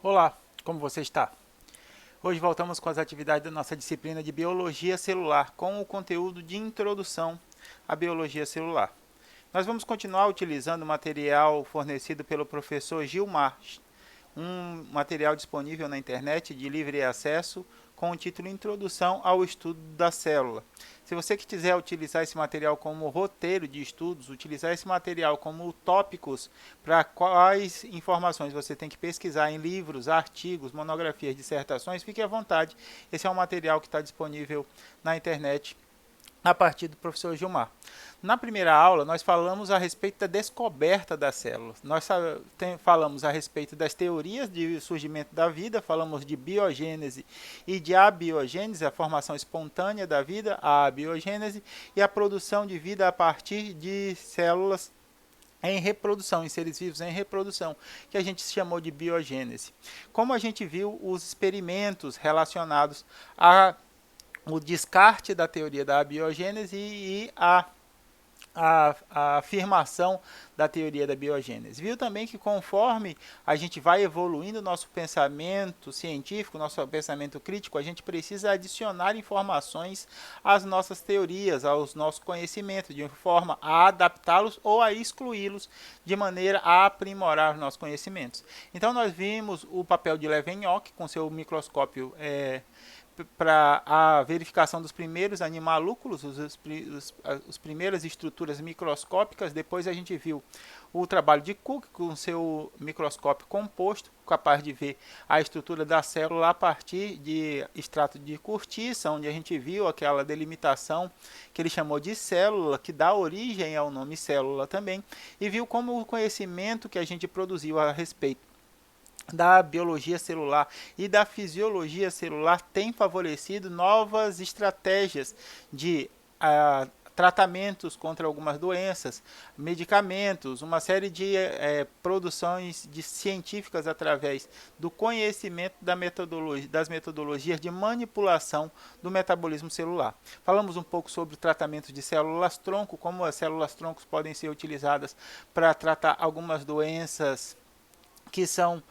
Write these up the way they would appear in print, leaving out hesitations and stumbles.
Olá, como você está? Hoje voltamos com as atividades da nossa disciplina de Biologia Celular, com o conteúdo de Introdução à Biologia Celular. Nós vamos continuar utilizando o material fornecido pelo professor Gilmar, um material disponível na internet de livre acesso com o título Introdução ao Estudo da Célula. Se você quiser utilizar esse material como roteiro de estudos, utilizar esse material como tópicos para quais informações você tem que pesquisar em livros, artigos, monografias, dissertações, fique à vontade. Esse é um material que está disponível na internet a partir do professor Gilmar. Na primeira aula, nós falamos a respeito da descoberta das células. Nós falamos a respeito das teorias de surgimento da vida, falamos de biogênese e de abiogênese, a formação espontânea da vida, a abiogênese, e a produção de vida a partir de células em reprodução, em seres vivos em reprodução, que a gente chamou de biogênese. Como a gente viu os experimentos relacionados a o descarte da teoria da abiogênese e a afirmação da teoria da biogênese. Viu também que conforme a gente vai evoluindo nosso pensamento científico, nosso pensamento crítico, a gente precisa adicionar informações às nossas teorias, aos nossos conhecimentos, de forma a adaptá-los ou a excluí-los, de maneira a aprimorar os nossos conhecimentos. Então nós vimos o papel de Leeuwenhoek com seu microscópio para a verificação dos primeiros animalúculos, as primeiras estruturas microscópicas. Depois a gente viu o trabalho de Cook com seu microscópio composto, capaz de ver a estrutura da célula a partir de extrato de cortiça, onde a gente viu aquela delimitação que ele chamou de célula, que dá origem ao nome célula também, e viu como o conhecimento que a gente produziu a respeito da biologia celular e da fisiologia celular tem favorecido novas estratégias de tratamentos contra algumas doenças, medicamentos, uma série de produções científicas através do conhecimento das metodologias de manipulação do metabolismo celular. Falamos um pouco sobre o tratamento de células-tronco, como as células-troncos podem ser utilizadas para tratar algumas doenças que são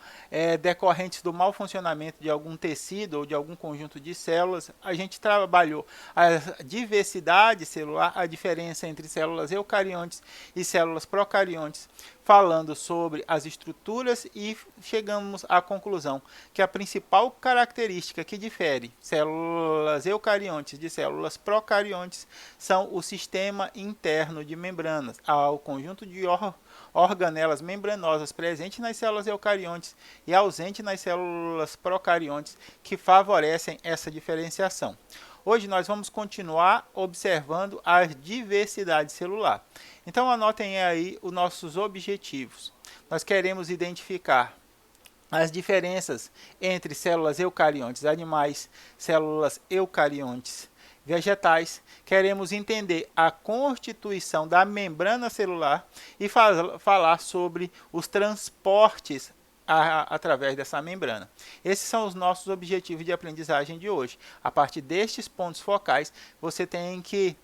decorrentes do mau funcionamento de algum tecido ou de algum conjunto de células. A gente trabalhou a diversidade celular, a diferença entre células eucariontes e células procariontes, falando sobre as estruturas, e chegamos à conclusão que a principal característica que difere células eucariontes de células procariontes são o sistema interno de membranas, ao conjunto de organelas membranosas presentes nas células eucariontes e ausente nas células procariontes, que favorecem essa diferenciação. Hoje nós vamos continuar observando a diversidade celular. Então anotem aí os nossos objetivos. Nós queremos identificar as diferenças entre células eucariontes animais, células eucariontes vegetais. Queremos entender a constituição da membrana celular e falar sobre os transportes através dessa membrana. Esses são os nossos objetivos de aprendizagem de hoje. A partir destes pontos focais, você tem que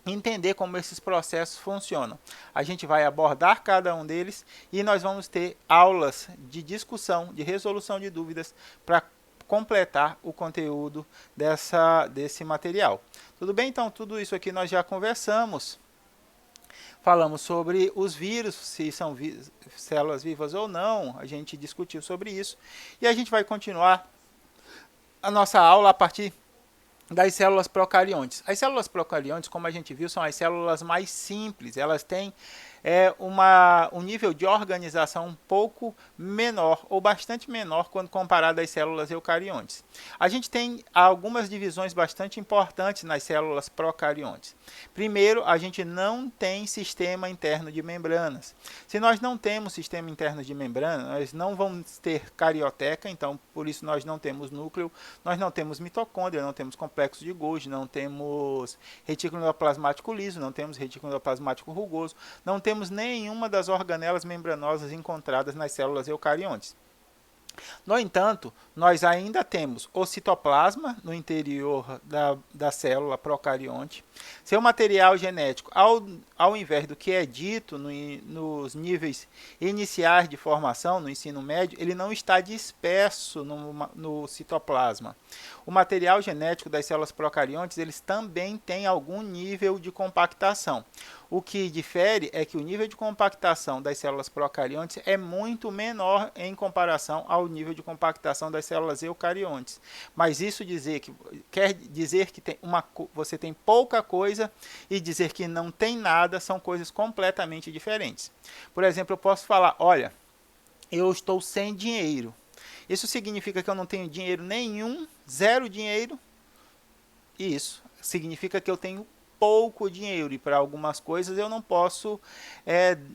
entender como esses processos funcionam. A gente vai abordar cada um deles e nós vamos ter aulas de discussão, de resolução de dúvidas para completar o conteúdo desse material. Tudo bem? Então, tudo isso aqui nós já conversamos. Falamos sobre os vírus, se são células vivas ou não, a gente discutiu sobre isso. E a gente vai continuar a nossa aula a partir das células procariontes. As células procariontes, como a gente viu, são as células mais simples. Elas têm um nível de organização um pouco menor, ou bastante menor, quando comparado às células eucariontes. A gente tem algumas divisões bastante importantes nas células procariontes. Primeiro, a gente não tem sistema interno de membranas. Se nós não temos sistema interno de membrana, nós não vamos ter carioteca, então por isso nós não temos núcleo, nós não temos mitocôndria, não temos complexo de Golgi, não temos retículo endoplasmático liso, não temos retículo endoplasmático rugoso, não temos nenhuma das organelas membranosas encontradas nas células eucariontes. No entanto, nós ainda temos o citoplasma no interior da célula procarionte. Seu material genético, ao ao invés do que é dito nos níveis iniciais de formação, no ensino médio, ele não está disperso no citoplasma. O material genético das células procariontes, eles também têm algum nível de compactação. O que difere é que o nível de compactação das células procariontes é muito menor em comparação ao nível de compactação das células eucariontes. Mas isso quer dizer que você tem pouca coisa e dizer que não tem nada são coisas completamente diferentes. Por exemplo, eu posso falar, olha, eu estou sem dinheiro. Isso significa que eu não tenho dinheiro nenhum, zero dinheiro. Isso significa que eu tenho pouco dinheiro e para algumas coisas eu não posso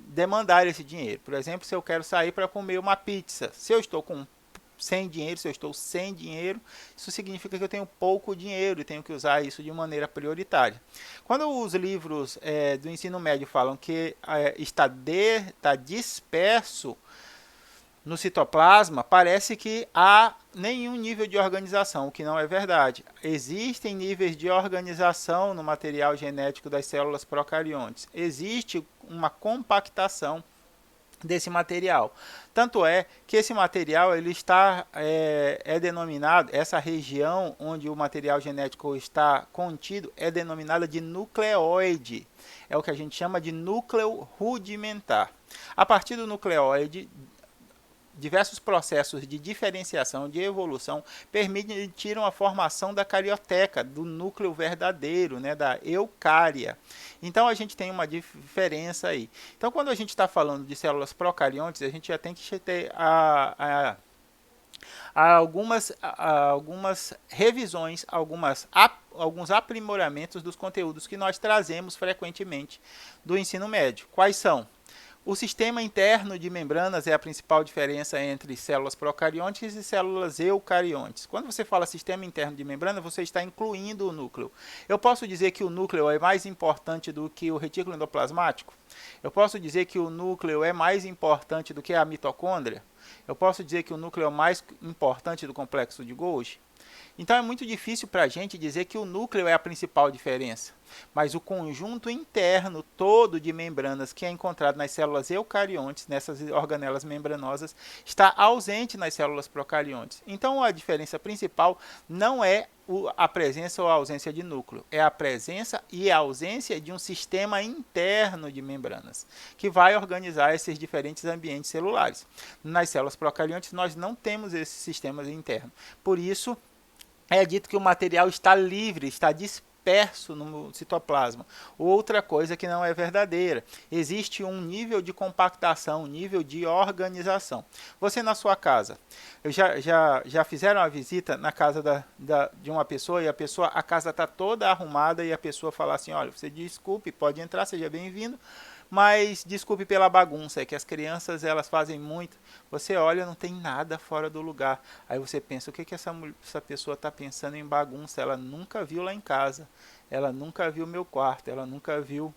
demandar esse dinheiro. Por exemplo, se eu quero sair para comer uma pizza, se eu estou sem dinheiro, se eu estou sem dinheiro, isso significa que eu tenho pouco dinheiro e tenho que usar isso de maneira prioritária. Quando os livros do ensino médio falam que está disperso no citoplasma, parece que há nenhum nível de organização, o que não é verdade. Existem níveis de organização no material genético das células procariontes. Existe uma compactação desse material. Tanto é que esse material ele está denominado, essa região onde o material genético está contido é denominada de nucleoide. É o que a gente chama de núcleo rudimentar. A partir do nucleoide, diversos processos de diferenciação, de evolução, permitiram a formação da carioteca, do núcleo verdadeiro, da eucária. Então, a gente tem uma diferença aí. Então, quando a gente está falando de células procariontes, a gente já tem que ter algumas revisões, alguns aprimoramentos dos conteúdos que nós trazemos frequentemente do ensino médio. Quais são? O sistema interno de membranas é a principal diferença entre células procariontes e células eucariontes. Quando você fala sistema interno de membrana, você está incluindo o núcleo. Eu posso dizer que o núcleo é mais importante do que o retículo endoplasmático? Eu posso dizer que o núcleo é mais importante do que a mitocôndria? Eu posso dizer que o núcleo é mais importante do complexo de Golgi? Então é muito difícil para a gente dizer que o núcleo é a principal diferença, mas o conjunto interno todo de membranas que é encontrado nas células eucariontes, nessas organelas membranosas, está ausente nas células procariontes. Então a diferença principal não é a presença ou a ausência de núcleo, é a presença e a ausência de um sistema interno de membranas, que vai organizar esses diferentes ambientes celulares. Nas células procariontes nós não temos esse sistema interno, por isso é dito que o material está livre, está disperso no citoplasma. Outra coisa que não é verdadeira. Existe um nível de compactação, um nível de organização. Você na sua casa, já fizeram uma visita na casa de uma pessoa e a casa está toda arrumada e a pessoa fala assim, olha, você desculpe, pode entrar, seja bem-vindo, mas desculpe pela bagunça, é que as crianças elas fazem muito. Você olha, não tem nada fora do lugar. Aí você pensa, o que essa pessoa está pensando em bagunça? Ela nunca viu lá em casa, ela nunca viu o meu quarto, ela nunca viu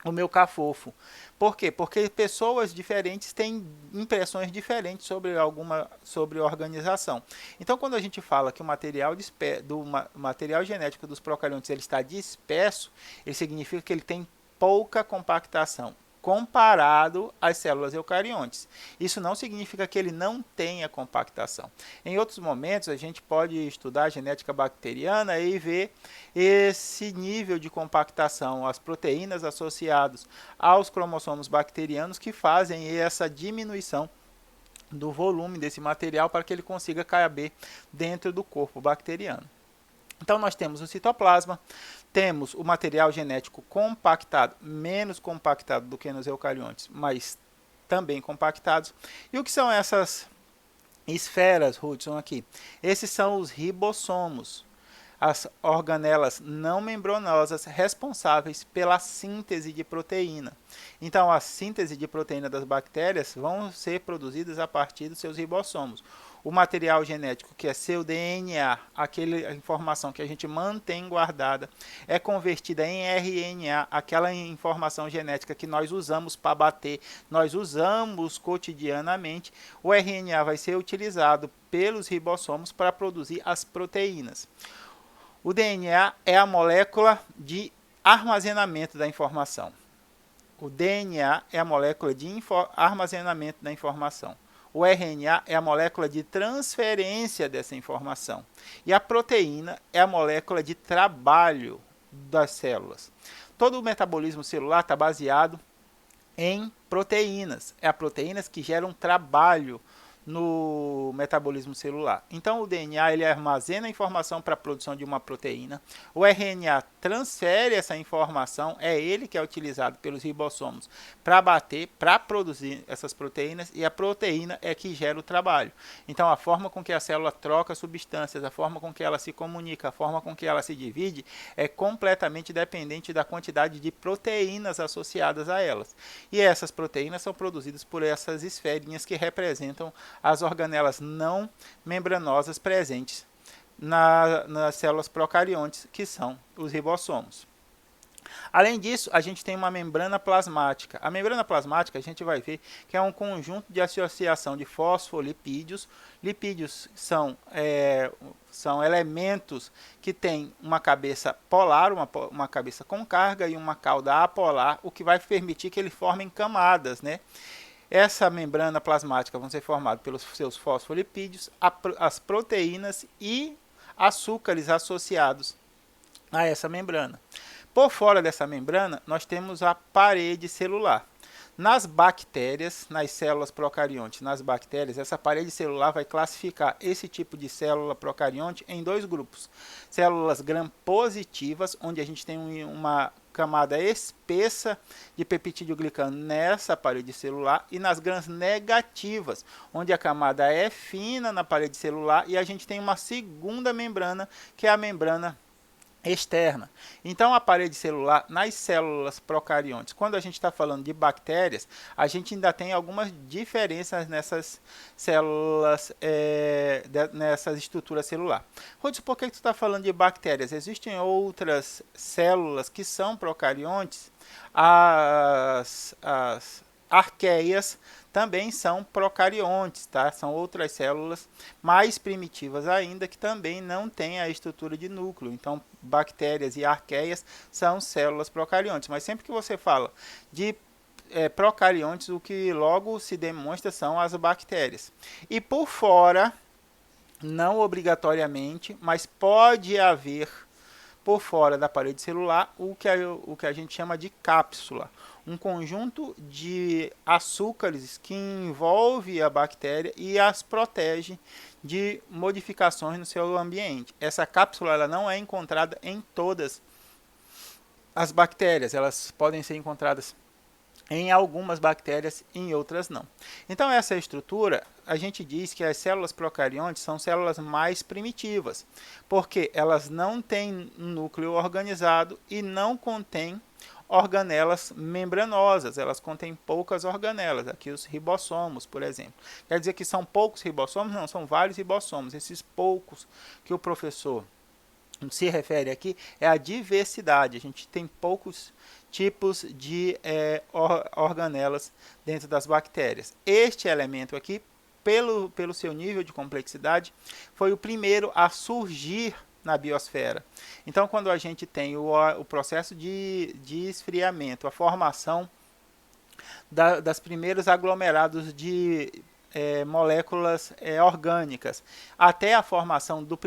o meu cafofo. Por quê? Porque pessoas diferentes têm impressões diferentes sobre organização. Então, quando a gente fala que o material genético dos procariontes ele está disperso, ele significa que ele tem pouca compactação comparado às células eucariontes. Isso não significa que ele não tenha compactação. Em outros momentos, a gente pode estudar a genética bacteriana e ver esse nível de compactação, as proteínas associadas aos cromossomos bacterianos que fazem essa diminuição do volume desse material para que ele consiga caber dentro do corpo bacteriano. Então, nós temos o citoplasma, temos o material genético compactado, menos compactado do que nos eucariontes, mas também compactados. E o que são essas esferas, Hudson, aqui? Esses são os ribossomos, as organelas não membranosas responsáveis pela síntese de proteína. Então, a síntese de proteína das bactérias vão ser produzidas a partir dos seus ribossomos. O material genético, que é seu DNA, aquela informação que a gente mantém guardada, é convertida em RNA, aquela informação genética que nós usamos para bater, nós usamos cotidianamente. O RNA vai ser utilizado pelos ribossomos para produzir as proteínas. O DNA é a molécula de armazenamento da informação. O DNA é a molécula de armazenamento da informação. O RNA é a molécula de transferência dessa informação. E a proteína é a molécula de trabalho das células. Todo o metabolismo celular está baseado em proteínas. É as proteínas que geram trabalho no metabolismo celular. Então o DNA ele armazena a informação para a produção de uma proteína. O RNA transfere essa informação, é ele que é utilizado pelos ribossomos para bater, para produzir essas proteínas, e a proteína é que gera o trabalho. Então a forma com que a célula troca substâncias, a forma com que ela se comunica, a forma com que ela se divide é completamente dependente da quantidade de proteínas associadas a elas. E essas proteínas são produzidas por essas esferinhas que representam as organelas não membranosas presentes nas células procariontes, que são os ribossomos. Além disso, a gente tem uma membrana plasmática. A membrana plasmática a gente vai ver que é um conjunto de associação de fosfolipídios. Lipídios são elementos que têm uma cabeça polar, uma cabeça com carga, e uma cauda apolar, o que vai permitir que eles formem camadas, né? Essa membrana plasmática vão ser formadas pelos seus fosfolipídios, as proteínas e açúcares associados a essa membrana. Por fora dessa membrana, nós temos a parede celular. Nas bactérias, nas células procariontes, nas bactérias, essa parede celular vai classificar esse tipo de célula procarionte em dois grupos. Células gram-positivas, onde a gente tem uma camada espessa de peptídeo glicano nessa parede celular, e nas gram-negativas, onde a camada é fina na parede celular e a gente tem uma segunda membrana, que é a membrana externa. Então a parede celular nas células procariontes, quando a gente está falando de bactérias, a gente ainda tem algumas diferenças nessas células, nessas estruturas celulares. Rodrigo, por que tu está falando de bactérias? Existem outras células que são procariontes. As arqueias também são procariontes, tá? São outras células mais primitivas ainda, que também não têm a estrutura de núcleo. Então, bactérias e arqueias são células procariontes. Mas sempre que você fala de procariontes, o que logo se demonstra são as bactérias. E por fora, não obrigatoriamente, mas pode haver por fora da parede celular o que a gente chama de cápsula, um conjunto de açúcares que envolve a bactéria e as protege de modificações no seu ambiente. Essa cápsula ela não é encontrada em todas as bactérias, elas podem ser encontradas em algumas bactérias e em outras não. Então essa estrutura, a gente diz que as células procariontes são células mais primitivas, porque elas não têm um núcleo organizado e não contêm organelas membranosas, elas contêm poucas organelas, aqui os ribossomos, por exemplo. Quer dizer que são poucos ribossomos? Não, são vários ribossomos. Esses poucos que o professor se refere aqui é a diversidade. A gente tem poucos tipos de organelas dentro das bactérias. Este elemento aqui, pelo seu nível de complexidade, foi o primeiro a surgir na biosfera. Então, quando a gente tem o processo de esfriamento, a formação das primeiros aglomerados de moléculas orgânicas, até a formação da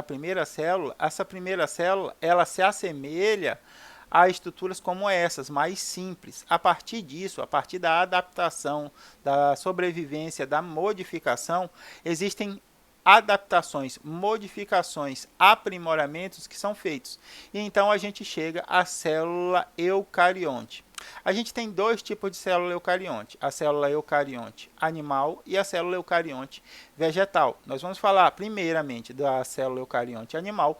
primeira célula, essa primeira célula ela se assemelha a estruturas como essas, mais simples. A partir disso, a partir da adaptação, da sobrevivência, da modificação, existem adaptações, modificações, aprimoramentos que são feitos. E então a gente chega à célula eucarionte. A gente tem dois tipos de célula eucarionte, a célula eucarionte animal e a célula eucarionte vegetal. Nós vamos falar primeiramente da célula eucarionte animal,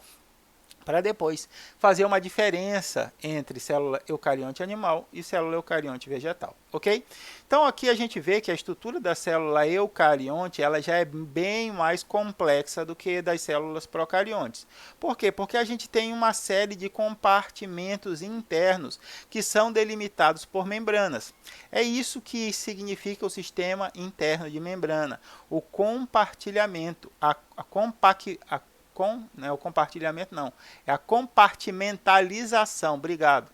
para depois fazer uma diferença entre célula eucarionte animal e célula eucarionte vegetal, ok? Então aqui a gente vê que a estrutura da célula eucarionte ela já é bem mais complexa do que das células procariontes. Por quê? Porque a gente tem uma série de compartimentos internos que são delimitados por membranas. É isso que significa o sistema interno de membrana, o compartilhamento, o compartilhamento não, é a compartimentalização, obrigado.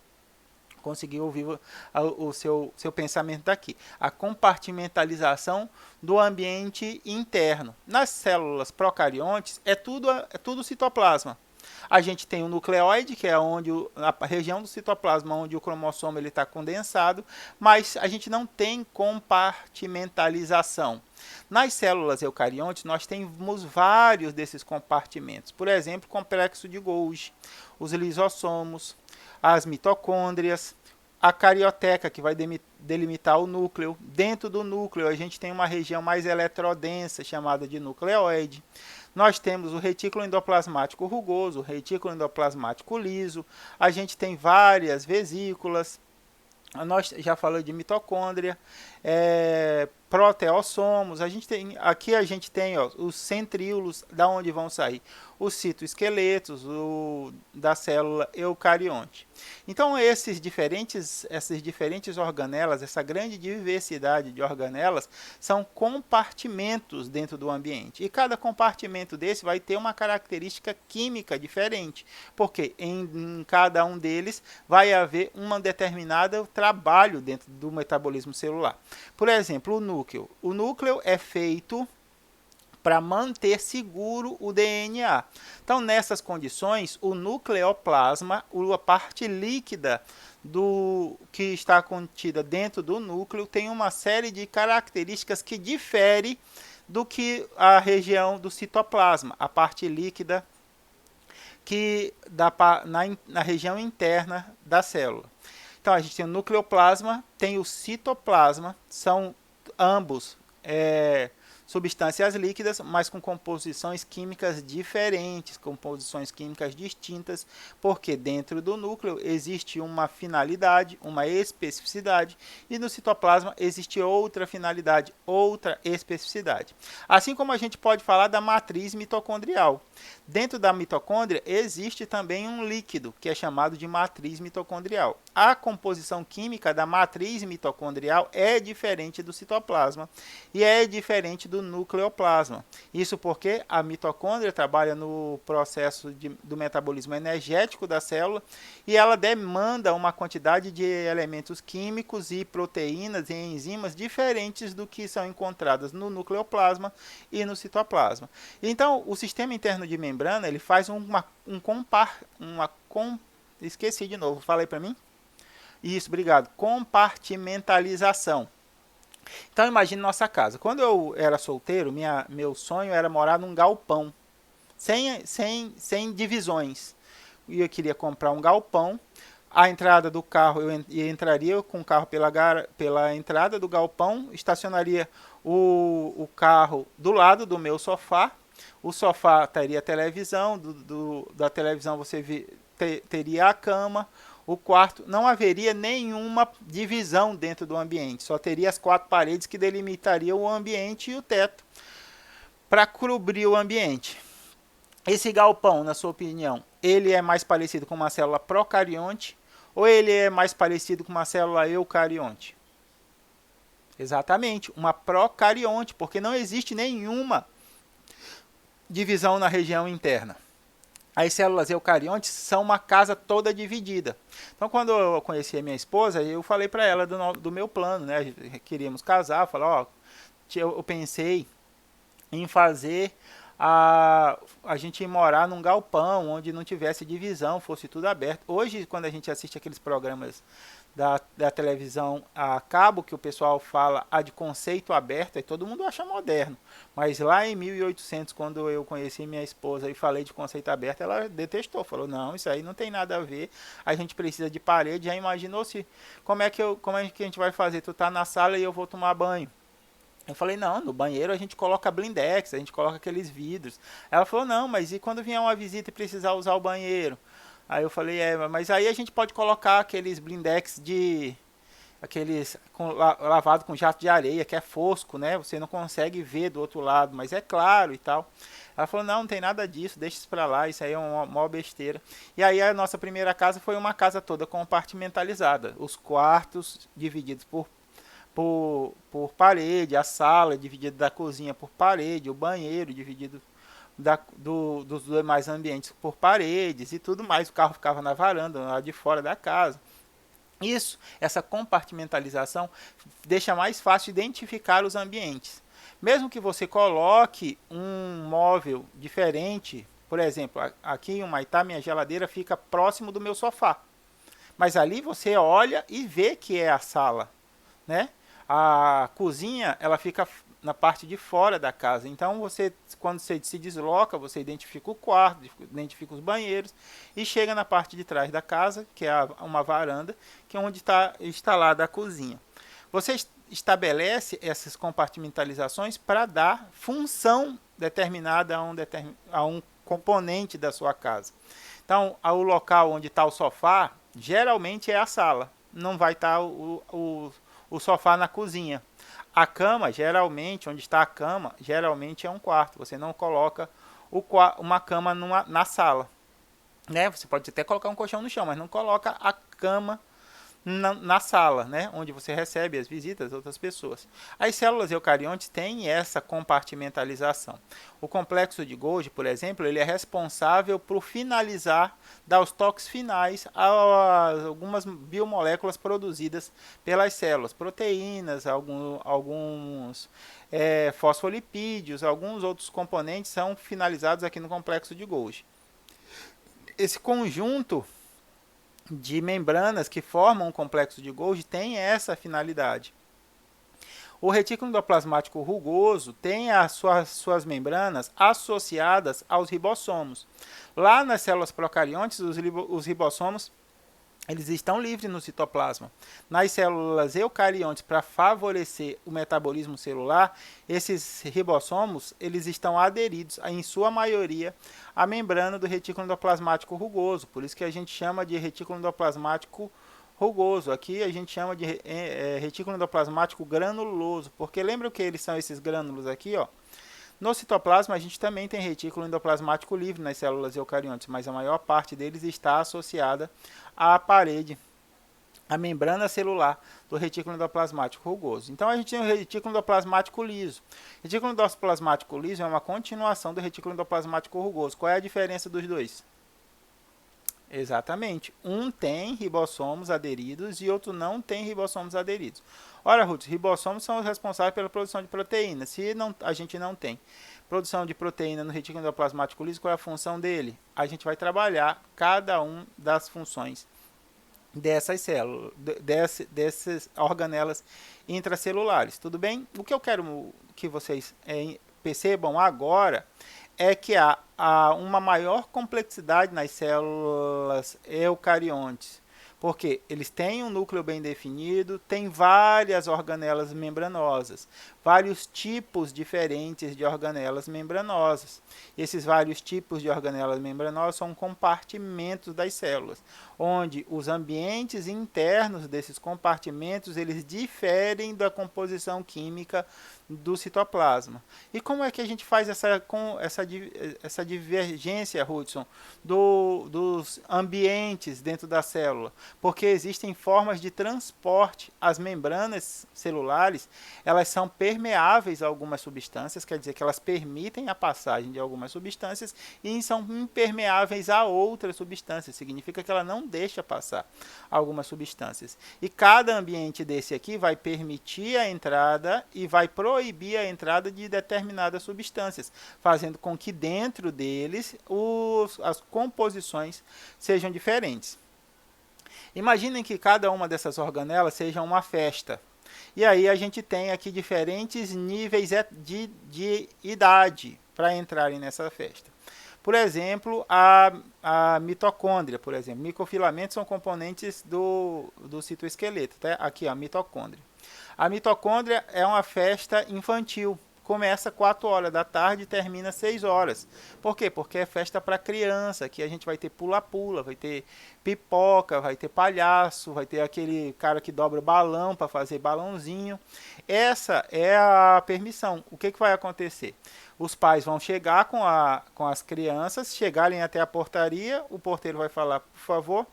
Conseguiu ouvir o seu pensamento daqui. A compartimentalização do ambiente interno. Nas células procariontes é tudo citoplasma. A gente tem o nucleoide, que é onde a região do citoplasma onde o cromossomo está condensado, mas a gente não tem compartimentalização. Nas células eucariontes, nós temos vários desses compartimentos. Por exemplo, o complexo de Golgi, os lisossomos, as mitocôndrias, a carioteca, que vai delimitar o núcleo. Dentro do núcleo, a gente tem uma região mais eletrodensa, chamada de nucleoide. Nós temos o retículo endoplasmático rugoso, o retículo endoplasmático liso. A gente tem várias vesículas. Nós já falamos de mitocôndria, proteossomos. Aqui a gente tem os centríolos, da onde vão sair os citoesqueletos da célula eucarionte. Então essas diferentes organelas, essa grande diversidade de organelas, são compartimentos dentro do ambiente. E cada compartimento desse vai ter uma característica química diferente, porque em cada um deles vai haver um determinado trabalho dentro do metabolismo celular. Por exemplo, o núcleo. O núcleo é feito para manter seguro o DNA. Então, nessas condições, o nucleoplasma, a parte líquida que está contida dentro do núcleo, tem uma série de características que difere do que a região do citoplasma, a parte líquida que dá na região interna da célula. Então, a gente tem o nucleoplasma, tem o citoplasma, são ambos substâncias líquidas, mas com composições químicas diferentes, composições químicas distintas, porque dentro do núcleo existe uma finalidade, uma especificidade, e no citoplasma existe outra finalidade, outra especificidade. Assim como a gente pode falar da matriz mitocondrial. Dentro da mitocôndria existe também um líquido, que é chamado de matriz mitocondrial. A composição química da matriz mitocondrial é diferente do citoplasma e é diferente do nucleoplasma. Isso porque a mitocôndria trabalha no processo do metabolismo energético da célula e ela demanda uma quantidade de elementos químicos e proteínas e enzimas diferentes do que são encontradas no nucleoplasma e no citoplasma. Então, o sistema interno de membrana, ele faz esqueci de novo, falei para mim? Isso, obrigado. Compartimentalização. Então imagine nossa casa. Quando eu era solteiro, meu sonho era morar num galpão, sem divisões. E eu queria comprar um galpão. A entrada do carro, eu entraria com o carro pela entrada do galpão, estacionaria o carro do lado do meu sofá. O sofá teria televisão, da televisão você teria a cama. O quarto, não haveria nenhuma divisão dentro do ambiente, só teria as 4 paredes que delimitariam o ambiente e o teto para cobrir o ambiente. Esse galpão, na sua opinião, ele é mais parecido com uma célula procarionte ou ele é mais parecido com uma célula eucarionte? Exatamente, uma procarionte, porque não existe nenhuma divisão na região interna. As células eucariontes são uma casa toda dividida. Então, quando eu conheci a minha esposa, eu falei para ela do meu plano, né? Queríamos casar, falei, eu pensei em fazer a gente morar num galpão onde não tivesse divisão, fosse tudo aberto. Hoje, quando a gente assiste aqueles programas da televisão a cabo, que o pessoal fala de conceito aberto, aí todo mundo acha moderno. Mas lá em 1800, quando eu conheci minha esposa e falei de conceito aberto, ela detestou, falou, não, isso aí não tem nada a ver, a gente precisa de parede. Já imaginou como é que a gente vai fazer? Tu tá na sala e eu vou tomar banho. Eu falei, não, no banheiro a gente coloca blindex, a gente coloca aqueles vidros. Ela falou, não, mas e quando vier uma visita e precisar usar o banheiro? Aí eu falei, mas aí a gente pode colocar aqueles blindex lavado com jato de areia, que é fosco, né? Você não consegue ver do outro lado, mas é claro e tal. Ela falou, não tem nada disso, deixa isso pra lá, isso aí é uma maior besteira. E aí a nossa primeira casa foi uma casa toda compartimentalizada. Os quartos divididos por parede, a sala dividida da cozinha por parede, o banheiro dividido dos demais ambientes por paredes e tudo mais. O carro ficava na varanda, lá de fora da casa. Isso, essa compartimentalização deixa mais fácil identificar os ambientes. Mesmo que você coloque um móvel diferente, por exemplo, aqui em Humaitá minha geladeira fica próximo do meu sofá. Mas ali você olha e vê que é a sala, né? A cozinha, ela fica na parte de fora da casa. Então você, quando você se desloca, você identifica o quarto, identifica os banheiros e chega na parte de trás da casa, que é uma varanda, que é onde está instalada a cozinha. Você estabelece essas compartimentalizações para dar função determinada a um componente da sua casa. Então, o local onde está o sofá, geralmente é a sala. Não vai estar o sofá na cozinha. A cama, geralmente, onde está a cama, geralmente é um quarto. Você não coloca uma cama na sala. Né? Você pode até colocar um colchão no chão, mas não coloca a cama na sala, né, onde você recebe as visitas das outras pessoas. As células eucariontes têm essa compartimentalização. O complexo de Golgi, por exemplo, ele é responsável por finalizar, dar os toques finais a algumas biomoléculas produzidas pelas células, proteínas, alguns fosfolipídios, alguns outros componentes são finalizados aqui no complexo de Golgi. Esse conjunto de membranas que formam o complexo de Golgi tem essa finalidade. O retículo endoplasmático rugoso tem as suas membranas associadas aos ribossomos. Lá nas células procariontes, os ribossomos eles estão livres no citoplasma. Nas células eucariontes, para favorecer o metabolismo celular, esses ribossomos eles estão aderidos, em sua maioria, à membrana do retículo endoplasmático rugoso. Por isso que a gente chama de retículo endoplasmático rugoso. Aqui a gente chama de retículo endoplasmático granuloso, porque lembra o que eles são esses grânulos aqui, ó? No citoplasma, a gente também tem retículo endoplasmático livre nas células eucariontes, mas a maior parte deles está associada à parede, à membrana celular do retículo endoplasmático rugoso. Então, a gente tem o retículo endoplasmático liso. O retículo endoplasmático liso é uma continuação do retículo endoplasmático rugoso. Qual é a diferença dos dois? Exatamente. Um tem ribossomos aderidos e outro não tem ribossomos aderidos. Ora, Ruth, ribossomos são os responsáveis pela produção de proteína. Se não, a gente não tem produção de proteína no retículo endoplasmático liso, qual é a função dele? A gente vai trabalhar cada uma das funções dessas células, dessas organelas intracelulares. Tudo bem? O que eu quero que vocês percebam agora é que há uma maior complexidade nas células eucariontes, porque eles têm um núcleo bem definido, tem várias organelas membranosas, vários tipos diferentes de organelas membranosas. Esses vários tipos de organelas membranosas são compartimentos das células, onde os ambientes internos desses compartimentos eles diferem da composição química do citoplasma. E como é que a gente faz essa divergência, Hudson, dos ambientes dentro da célula? Porque existem formas de transporte. As membranas celulares, elas são permeáveis a algumas substâncias, quer dizer que elas permitem a passagem de algumas substâncias e são impermeáveis a outras substâncias, significa que ela não deixa passar algumas substâncias. E cada ambiente desse aqui vai permitir a entrada e vai proibir a entrada de determinadas substâncias, fazendo com que dentro deles as composições sejam diferentes. Imaginem que cada uma dessas organelas seja uma festa. E aí a gente tem aqui diferentes níveis de idade para entrarem nessa festa. Por exemplo, a mitocôndria, por exemplo. Microfilamentos são componentes do citoesqueleto. Tá? Aqui, a mitocôndria. A mitocôndria é uma festa infantil. Começa 4 horas da tarde e termina 6 horas. Por quê? Porque é festa para criança. Aqui a gente vai ter pula-pula, vai ter pipoca, vai ter palhaço, vai ter aquele cara que dobra balão para fazer balãozinho. Essa é a permissão. O que vai acontecer? Os pais vão chegar com as crianças, chegarem até a portaria, o porteiro vai falar, por favor,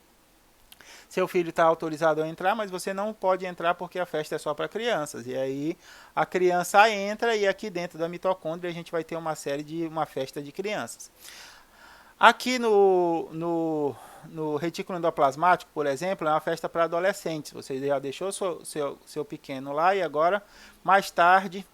seu filho está autorizado a entrar, mas você não pode entrar porque a festa é só para crianças. E aí a criança entra e aqui dentro da mitocôndria a gente vai ter uma festa de crianças. Aqui no retículo endoplasmático, por exemplo, é uma festa para adolescentes. Você já deixou seu pequeno lá e agora, mais tarde,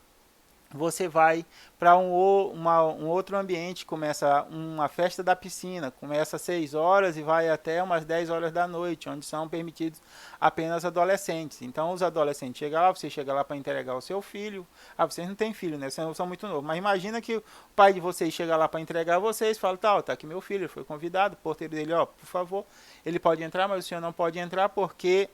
você vai para um outro ambiente, começa uma festa da piscina, começa às 6 horas e vai até umas 10 horas da noite, onde são permitidos apenas adolescentes. Então os adolescentes chegam lá, você chega lá para entregar o seu filho. Ah, vocês não têm filho, né? Vocês são muito novos. Mas imagina que o pai de vocês chega lá para entregar vocês, fala, tá aqui meu filho, ele foi convidado, o porteiro dele, por favor, ele pode entrar, mas o senhor não pode entrar porque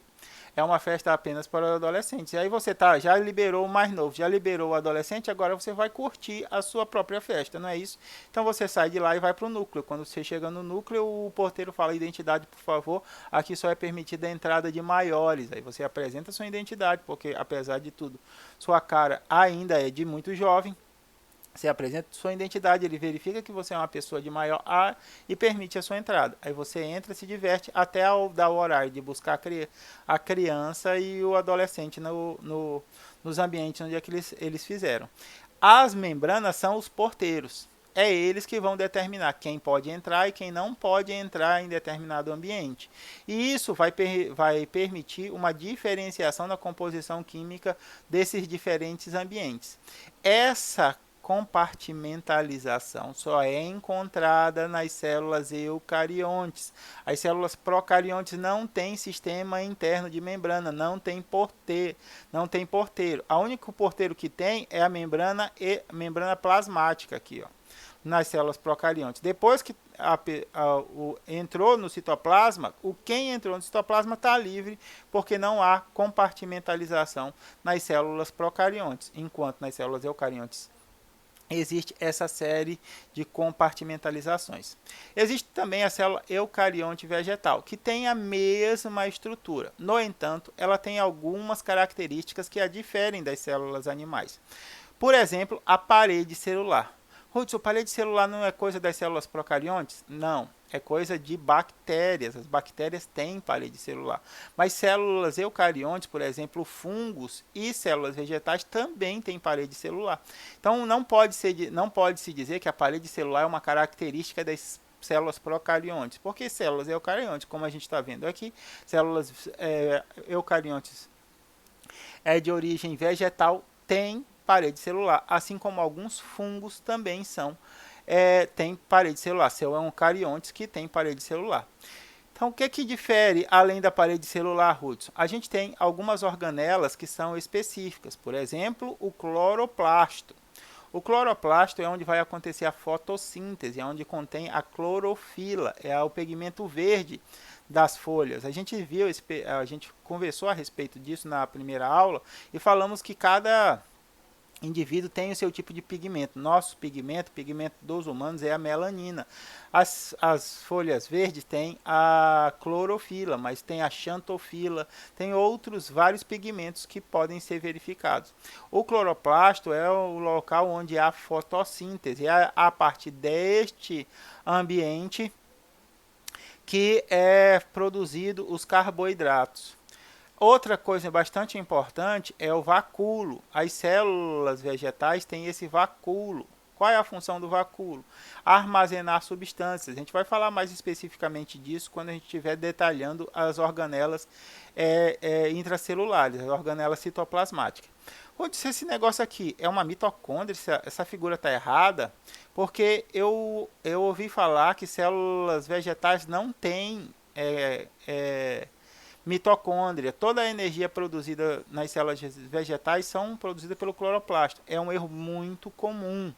é uma festa apenas para adolescentes. E aí você já liberou o mais novo, já liberou o adolescente, agora você vai curtir a sua própria festa, não é isso? Então você sai de lá e vai para o núcleo. Quando você chega no núcleo, o porteiro fala, identidade, por favor, aqui só é permitida a entrada de maiores. Aí você apresenta sua identidade, porque apesar de tudo, sua cara ainda é de muito jovem. Você apresenta sua identidade, ele verifica que você é uma pessoa de maior A e permite a sua entrada. Aí você entra, se diverte até dar o horário de buscar a criança e o adolescente nos ambientes onde é que eles fizeram. As membranas são os porteiros. É eles que vão determinar quem pode entrar e quem não pode entrar em determinado ambiente. E isso vai permitir uma diferenciação na composição química desses diferentes ambientes. Essa compartimentalização só é encontrada nas células eucariontes. As células procariontes não têm sistema interno de membrana, não tem porteiro. O único porteiro que tem é a membrana plasmática aqui, nas células procariontes. Depois que entrou no citoplasma, quem entrou no citoplasma está livre, porque não há compartimentalização nas células procariontes, enquanto nas células eucariontes existe essa série de compartimentalizações. Existe também a célula eucarionte vegetal, que tem a mesma estrutura. No entanto, ela tem algumas características que a diferem das células animais. Por exemplo, a parede celular. Hudson, a parede celular não é coisa das células procariontes? Não, é coisa de bactérias. As bactérias têm parede celular. Mas células eucariontes, por exemplo, fungos e células vegetais também têm parede celular. Então não pode se dizer que a parede celular é uma característica das células procariontes, porque células eucariontes, como a gente está vendo aqui, células eucariontes de origem vegetal têm parede celular, assim como alguns fungos também têm parede celular. São eucariontes que têm parede celular. Então, o que difere além da parede celular, Hudson? A gente tem algumas organelas que são específicas. Por exemplo, o cloroplasto. O cloroplasto é onde vai acontecer a fotossíntese, é onde contém a clorofila, é o pigmento verde das folhas. A gente conversou a respeito disso na primeira aula e falamos que cada indivíduo tem o seu tipo de pigmento. Nosso pigmento dos humanos é a melanina. As folhas verdes têm a clorofila, mas tem a xantofila, tem outros vários pigmentos que podem ser verificados. O cloroplasto é o local onde há fotossíntese, é a partir deste ambiente que é produzido os carboidratos. Outra coisa bastante importante é o vacúolo. As células vegetais têm esse vacúolo. Qual é a função do vacúolo? Armazenar substâncias. A gente vai falar mais especificamente disso quando a gente estiver detalhando as organelas intracelulares, as organelas citoplasmáticas. Esse negócio aqui é uma mitocôndria, essa figura está errada, porque eu ouvi falar que células vegetais não têm mitocôndria. Toda a energia produzida nas células vegetais são produzida pelo cloroplasto. É um erro muito comum.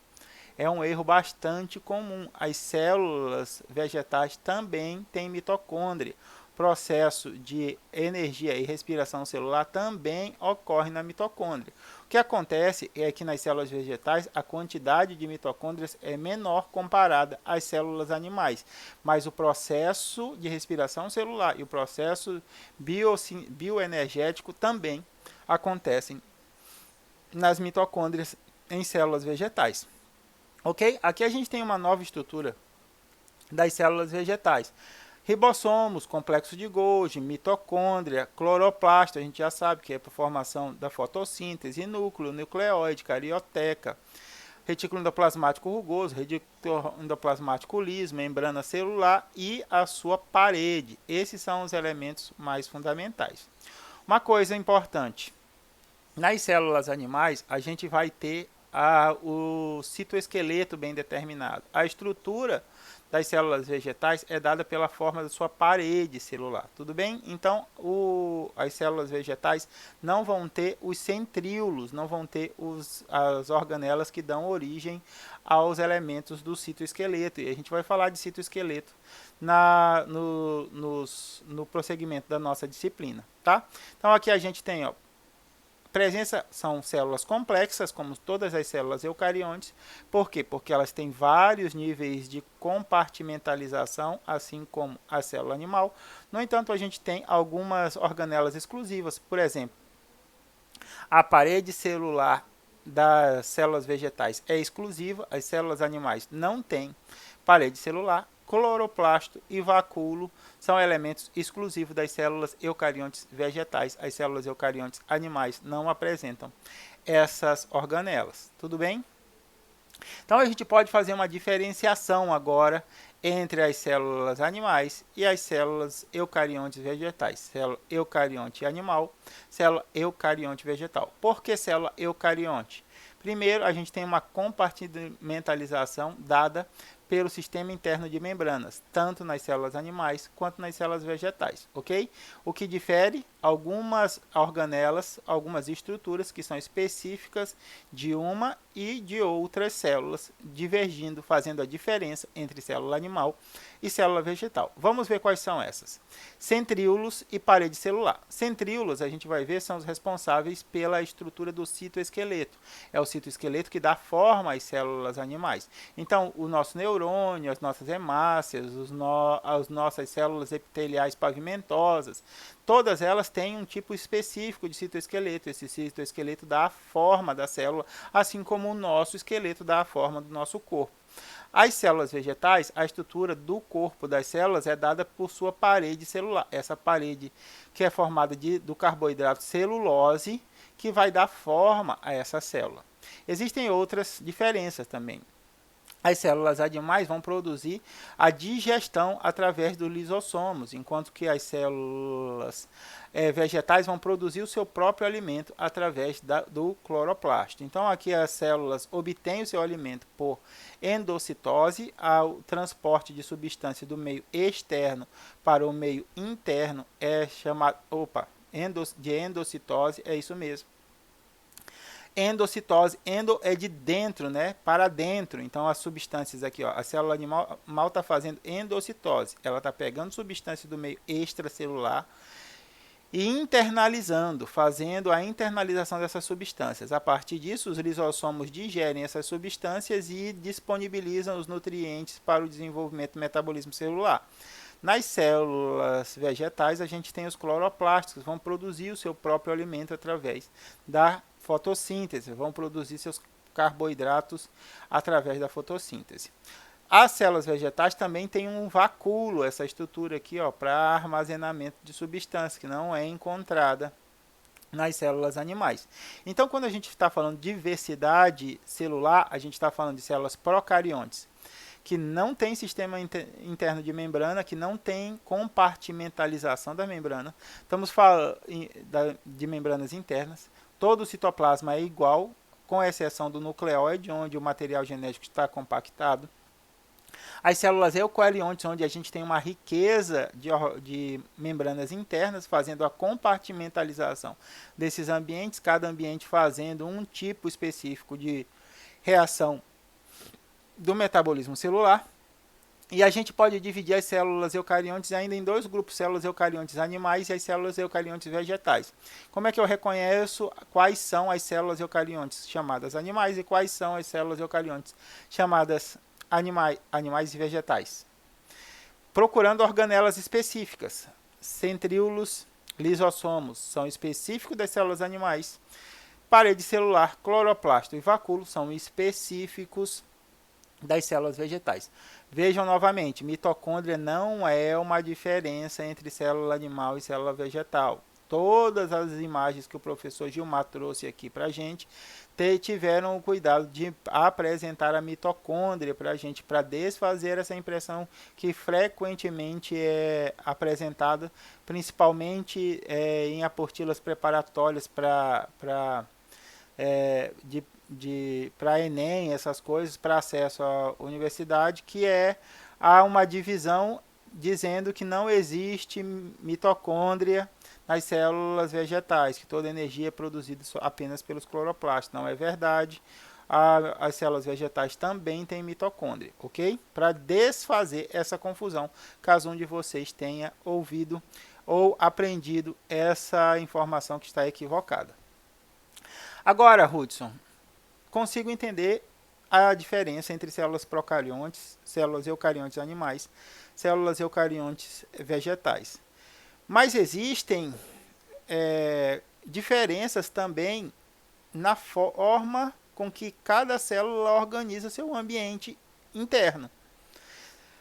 É um erro bastante comum. As células vegetais também têm mitocôndria. Processo de energia e respiração celular também ocorre na mitocôndria. O que acontece é que nas células vegetais a quantidade de mitocôndrias é menor comparada às células animais, mas o processo de respiração celular e o processo bioenergético também acontecem nas mitocôndrias em células vegetais. Ok? Aqui a gente tem uma nova estrutura das células vegetais. Ribossomos, complexo de Golgi, mitocôndria, cloroplasto, a gente já sabe que é para formação da fotossíntese, núcleo, nucleóide, carioteca. retículo endoplasmático rugoso, retículo endoplasmático liso, membrana celular e a sua parede. Esses são os elementos mais fundamentais. Uma coisa importante, nas células animais a gente vai ter o citoesqueleto bem determinado. A estrutura das células vegetais é dada pela forma da sua parede celular, tudo bem? Então, as células vegetais não vão ter os centríolos, não vão ter as organelas que dão origem aos elementos do citoesqueleto, e a gente vai falar de citoesqueleto no prosseguimento da nossa disciplina, tá? Então, aqui a gente tem, ó, presença são células complexas, como todas as células eucariontes. Por quê? Porque elas têm vários níveis de compartimentalização, assim como a célula animal. No entanto, a gente tem algumas organelas exclusivas. Por exemplo, a parede celular das células vegetais é exclusiva, as células animais não têm parede celular. Cloroplasto e vacúolo são elementos exclusivos das células eucariontes vegetais. As células eucariontes animais não apresentam essas organelas. Tudo bem? Então a gente pode fazer uma diferenciação agora entre as células animais e as células eucariontes vegetais. Célula eucarionte animal, célula eucarionte vegetal. Por que célula eucarionte? Primeiro, a gente tem uma compartimentalização dada pelo sistema interno de membranas, tanto nas células animais quanto nas células vegetais, ok? O que difere? Algumas organelas, algumas estruturas que são específicas de uma e de outras células, divergindo, fazendo a diferença entre célula animal e célula vegetal. Vamos ver quais são essas. Centríolos e parede celular. Centríolos, a gente vai ver, são os responsáveis pela estrutura do citoesqueleto. É o citoesqueleto que dá forma às células animais. Então, o nosso neurônio, as nossas hemácias, as nossas células epiteliais pavimentosas, todas elas têm um tipo específico de citoesqueleto. Esse citoesqueleto dá a forma da célula, assim como o nosso esqueleto dá a forma do nosso corpo. As células vegetais, a estrutura do corpo das células é dada por sua parede celular. Essa parede que é formada do carboidrato celulose, que vai dar forma a essa célula. Existem outras diferenças também. As células animais vão produzir a digestão através dos lisossomos, enquanto que as células vegetais vão produzir o seu próprio alimento através do cloroplasto. Então, aqui as células obtêm o seu alimento por endocitose, o transporte de substância do meio externo para o meio interno é chamado de endocitose, é isso mesmo. Endocitose, endo é de dentro, né, para dentro. Então as substâncias aqui, ó, a célula animal está fazendo endocitose, ela está pegando substância do meio extracelular e internalizando, fazendo a internalização dessas substâncias. A partir disso, os lisossomos digerem essas substâncias e disponibilizam os nutrientes para o desenvolvimento do metabolismo celular. Nas células vegetais, a gente tem os cloroplastos, que vão produzir o seu próprio alimento através da fotossíntese, vão produzir seus carboidratos através da fotossíntese. As células vegetais também têm um vacúolo, essa estrutura aqui, para armazenamento de substância, que não é encontrada nas células animais. Então, quando a gente está falando de diversidade celular, a gente está falando de células procariontes, que não tem sistema interno de membrana, que não tem compartimentalização da membrana. Estamos falando de membranas internas. Todo o citoplasma é igual, com exceção do nucleóide, onde o material genético está compactado. As células eucariontes, onde a gente tem uma riqueza de membranas internas, fazendo a compartimentalização desses ambientes, cada ambiente fazendo um tipo específico de reação do metabolismo celular. E a gente pode dividir as células eucariontes ainda em dois grupos, células eucariontes animais e as células eucariontes vegetais. Como é que eu reconheço quais são as células eucariontes chamadas animais e quais são as células eucariontes chamadas animais e vegetais? Procurando organelas específicas. Centríolos, lisossomos são específicos das células animais. Parede celular, cloroplasto e vacúolo são específicos das células vegetais. Vejam novamente, mitocôndria não é uma diferença entre célula animal e célula vegetal. Todas as imagens que o professor Gilmar trouxe aqui para a gente tiveram o cuidado de apresentar a mitocôndria para a gente, para desfazer essa impressão que frequentemente é apresentada, principalmente em apostilas preparatórias para Enem, essas coisas, para acesso à universidade, que há uma divisão dizendo que não existe mitocôndria nas células vegetais, que toda energia é produzida apenas pelos cloroplastos. Não é verdade. As células vegetais também têm mitocôndria, ok? Para desfazer essa confusão, caso um de vocês tenha ouvido ou aprendido essa informação que está equivocada. Agora, Hudson, consigo entender a diferença entre células procariontes, células eucariontes animais, células eucariontes vegetais. Mas existem diferenças também na forma com que cada célula organiza seu ambiente interno.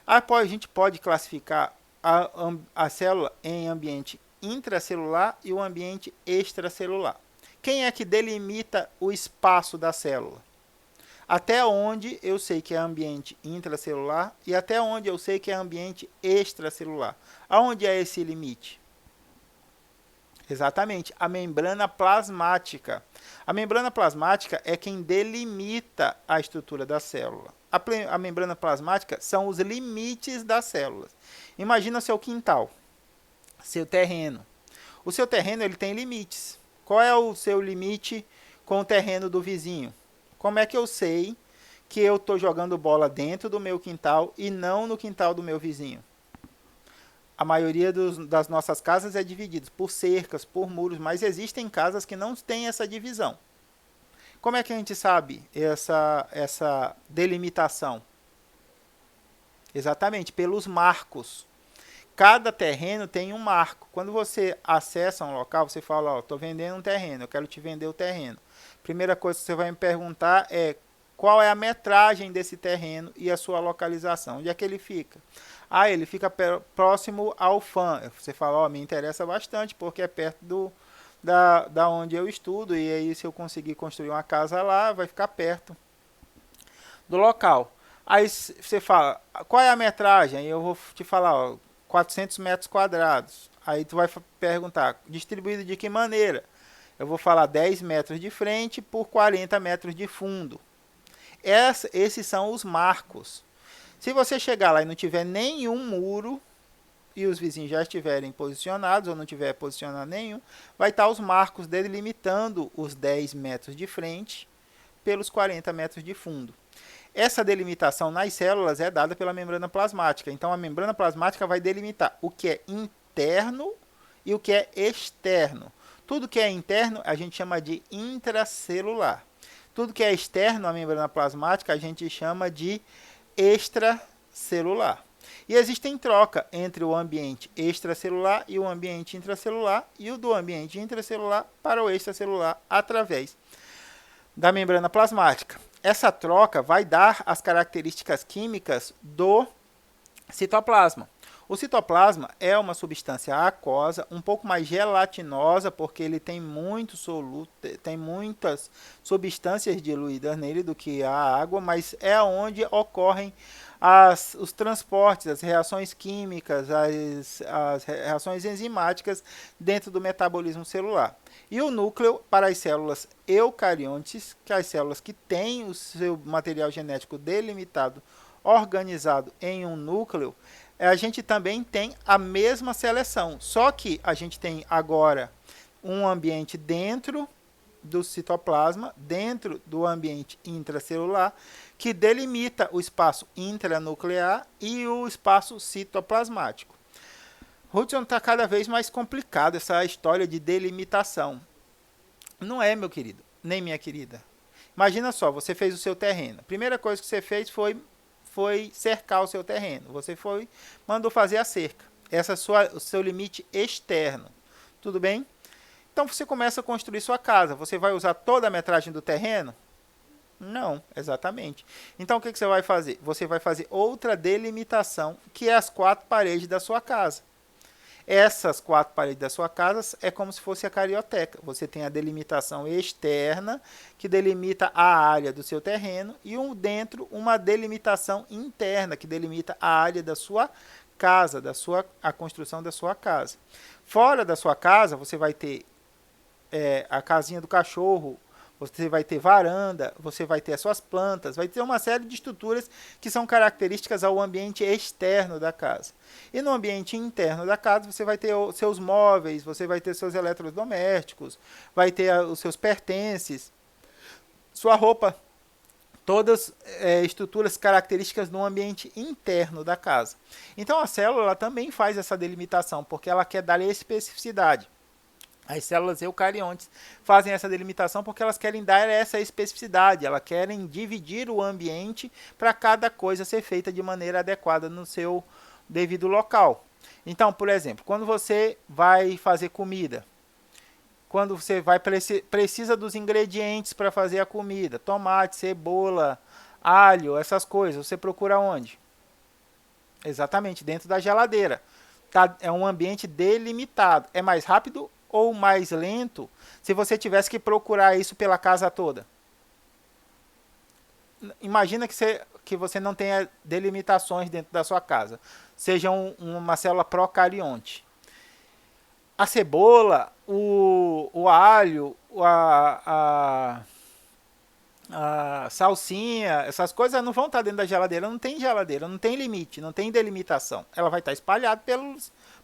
A gente pode classificar a célula em ambiente intracelular e o ambiente extracelular. Quem é que delimita o espaço da célula? Até onde eu sei que é ambiente intracelular e até onde eu sei que é ambiente extracelular. Aonde é esse limite? Exatamente, a membrana plasmática. A membrana plasmática é quem delimita a estrutura da célula. A membrana plasmática são os limites das células. Imagina seu quintal, seu terreno. O seu terreno ele tem limites. Qual é o seu limite com o terreno do vizinho? Como é que eu sei que eu estou jogando bola dentro do meu quintal e não no quintal do meu vizinho? A maioria das nossas casas é dividida por cercas, por muros, mas existem casas que não têm essa divisão. Como é que a gente sabe essa delimitação? Exatamente, pelos marcos. Cada terreno tem um marco. Quando você acessa um local, você fala, ó, estou vendendo um terreno, eu quero te vender o terreno. Primeira coisa que você vai me perguntar é qual é a metragem desse terreno e a sua localização. Onde é que ele fica? Ah, ele fica próximo ao FAM. Você fala, ó, me interessa bastante porque é perto da onde eu estudo e aí se eu conseguir construir uma casa lá, vai ficar perto do local. Aí você fala, qual é a metragem? Eu vou te falar, ó, 400 metros quadrados. Aí tu vai perguntar, distribuído de que maneira? Eu vou falar 10 metros de frente por 40 metros de fundo. Esses são os marcos. Se você chegar lá e não tiver nenhum muro, e os vizinhos já estiverem posicionados, ou não tiver posicionado nenhum, vai estar os marcos delimitando os 10 metros de frente pelos 40 metros de fundo. Essa delimitação nas células é dada pela membrana plasmática. Então, a membrana plasmática vai delimitar o que é interno e o que é externo. Tudo que é interno a gente chama de intracelular. Tudo que é externo à membrana plasmática a gente chama de extracelular. E existe troca entre o ambiente extracelular e o ambiente intracelular e o do ambiente intracelular para o extracelular através da membrana plasmática. Essa troca vai dar as características químicas do citoplasma. O citoplasma é uma substância aquosa, um pouco mais gelatinosa, porque ele tem tem muitas substâncias diluídas nele do que a água, mas é onde ocorrem os transportes, as reações químicas, as reações enzimáticas dentro do metabolismo celular. E o núcleo para as células eucariontes, que as células que têm o seu material genético delimitado, organizado em um núcleo, a gente também tem a mesma seleção, só que a gente tem agora um ambiente dentro do citoplasma, dentro do ambiente intracelular, que delimita o espaço intranuclear e o espaço citoplasmático. Hudson, está cada vez mais complicado essa história de delimitação. Não é, meu querido, nem minha querida. Imagina só, você fez o seu terreno. A primeira coisa que você fez foi cercar o seu terreno. Você mandou fazer a cerca. Esse é o seu limite externo. Tudo bem? Então você começa a construir sua casa. Você vai usar toda a metragem do terreno? Não, exatamente. Então o que você vai fazer? Você vai fazer outra delimitação, que é as 4 paredes da sua casa. Essas 4 paredes da sua casa é como se fosse a carioteca. Você tem a delimitação externa, que delimita a área do seu terreno, e dentro uma delimitação interna, que delimita a área da sua casa, a construção da sua casa. Fora da sua casa, você vai ter a casinha do cachorro, você vai ter varanda, você vai ter as suas plantas, vai ter uma série de estruturas que são características ao ambiente externo da casa. E no ambiente interno da casa, você vai ter os seus móveis, você vai ter seus eletrodomésticos, vai ter os seus pertences, sua roupa, todas estruturas características no ambiente interno da casa. Então a célula também faz essa delimitação, porque ela quer dar especificidade. As células eucariontes fazem essa delimitação porque elas querem dar essa especificidade, elas querem dividir o ambiente para cada coisa ser feita de maneira adequada no seu devido local. Então, por exemplo, quando você vai fazer comida, quando você precisa dos ingredientes para fazer a comida, tomate, cebola, alho, essas coisas, você procura onde? Exatamente, dentro da geladeira. É um ambiente delimitado. É mais rápido ou mais lento se você tivesse que procurar isso pela casa toda? Imagina que você não tenha delimitações dentro da sua casa. Seja uma célula procarionte. A cebola, o alho, a salsinha, essas coisas não vão estar dentro da geladeira. Não tem geladeira, não tem limite, não tem delimitação. Ela vai estar espalhada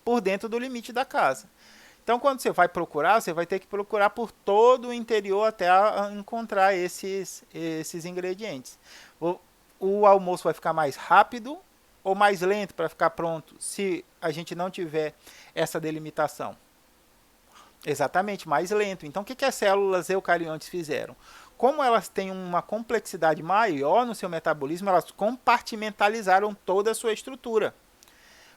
por dentro do limite da casa. Então, quando você vai procurar, você vai ter que procurar por todo o interior até encontrar esses ingredientes. O almoço vai ficar mais rápido ou mais lento para ficar pronto se a gente não tiver essa delimitação? Exatamente, mais lento. Então, o que as células eucariontes fizeram? Como elas têm uma complexidade maior no seu metabolismo, elas compartimentalizaram toda a sua estrutura.